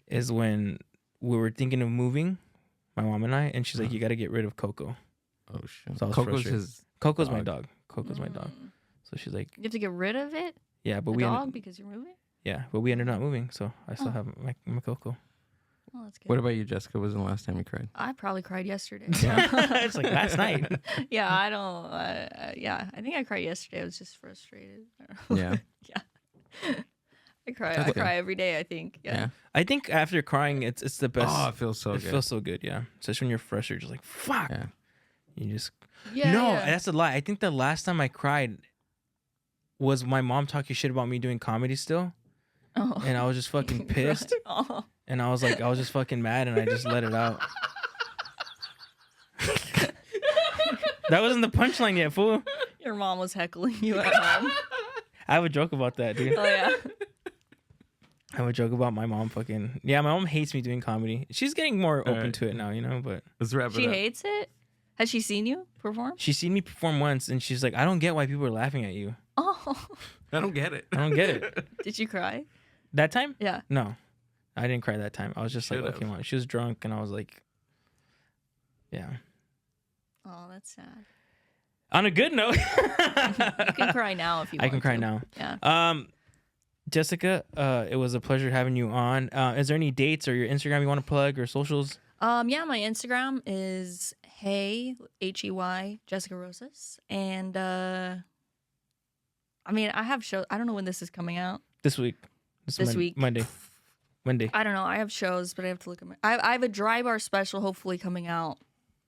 is when we were thinking of moving, my mom and I, and she's like, "You got to get rid of Coco." Oh shit. So I was Coco's frustrated. his. Coco's my Dog. dog. Coco's my dog. Mm. So she's like, You have to get rid of it. "Yeah, but The we dog ended, because you're moving. but we ended up moving, so I still Oh. have my Coco." Oh, that's good. What about you, Jessica? Was the last time you cried? I probably cried yesterday. It's like last night. Yeah, I don't. Yeah, I think I cried yesterday. I was just frustrated. I don't know. Yeah. I cry. That's I okay. cry every day. I think. Yeah. Yeah. I think after crying, it's the best. Oh, it feels so it good. feels so good, yeah. Especially when you're fresh, you're just like, fuck. Yeah. You just Yeah. no, yeah. that's a lie. I think the last time I cried was my mom talking shit about me doing comedy still, Oh. and I was just fucking pissed, Oh. and I was just fucking mad, and I just let it out. That wasn't the punchline yet, fool. Your mom was heckling you at home. I have a joke about that, dude. Oh yeah. I have a joke about my mom fucking. Yeah, my mom hates me doing comedy. She's getting more open Alright. to it now, you know, but Let's wrap it She up. hates it. Has she seen you perform? she's seen me perform once, and she's like, I don't get why people are laughing at you. Oh. I don't get it. I don't get it. Did you cry? That time? Yeah. No, I didn't cry that time. I was just like, Should've. okay, well, she was drunk, and I was like, yeah. Oh, that's sad. On a good note, You can cry now if you want. I can cry to. now. Yeah. Jessica, it was a pleasure having you on. Is there any dates or your Instagram you want to plug or socials? Yeah, my Instagram is Hey Jessica Rosas. And I mean I have shows. I don't know when this is coming out. This week. This week. Monday. I don't know. I have shows, but I have to look at my I have a dry bar special hopefully coming out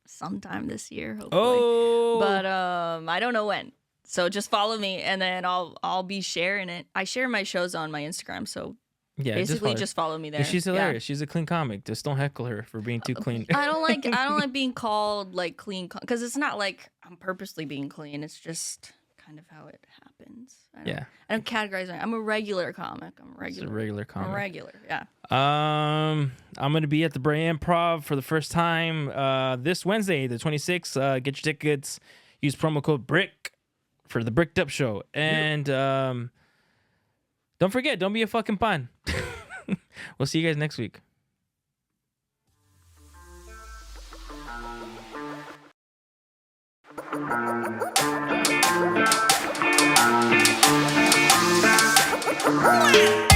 sometime this year, hopefully. Oh, But I don't know when. So just follow me, and then I'll be sharing it. I share my shows on my Instagram, so yeah, basically just follow me there. She's Yeah. hilarious. She's a clean comic. Just don't heckle her for being too clean. I don't like being called like clean because it's not like I'm purposely being clean. It's just kind of how it happens. I don't categorize it. I'm a regular comic. I'm It's regular. a regular comic. I'm regular. Yeah. I'm gonna be at the Bray Improv for the first time this Wednesday, the 26th. Get your tickets. Use promo code BRICK for the Bricked Up Show, and don't forget, don't be a fucking pun. We'll see you guys next week. Wow.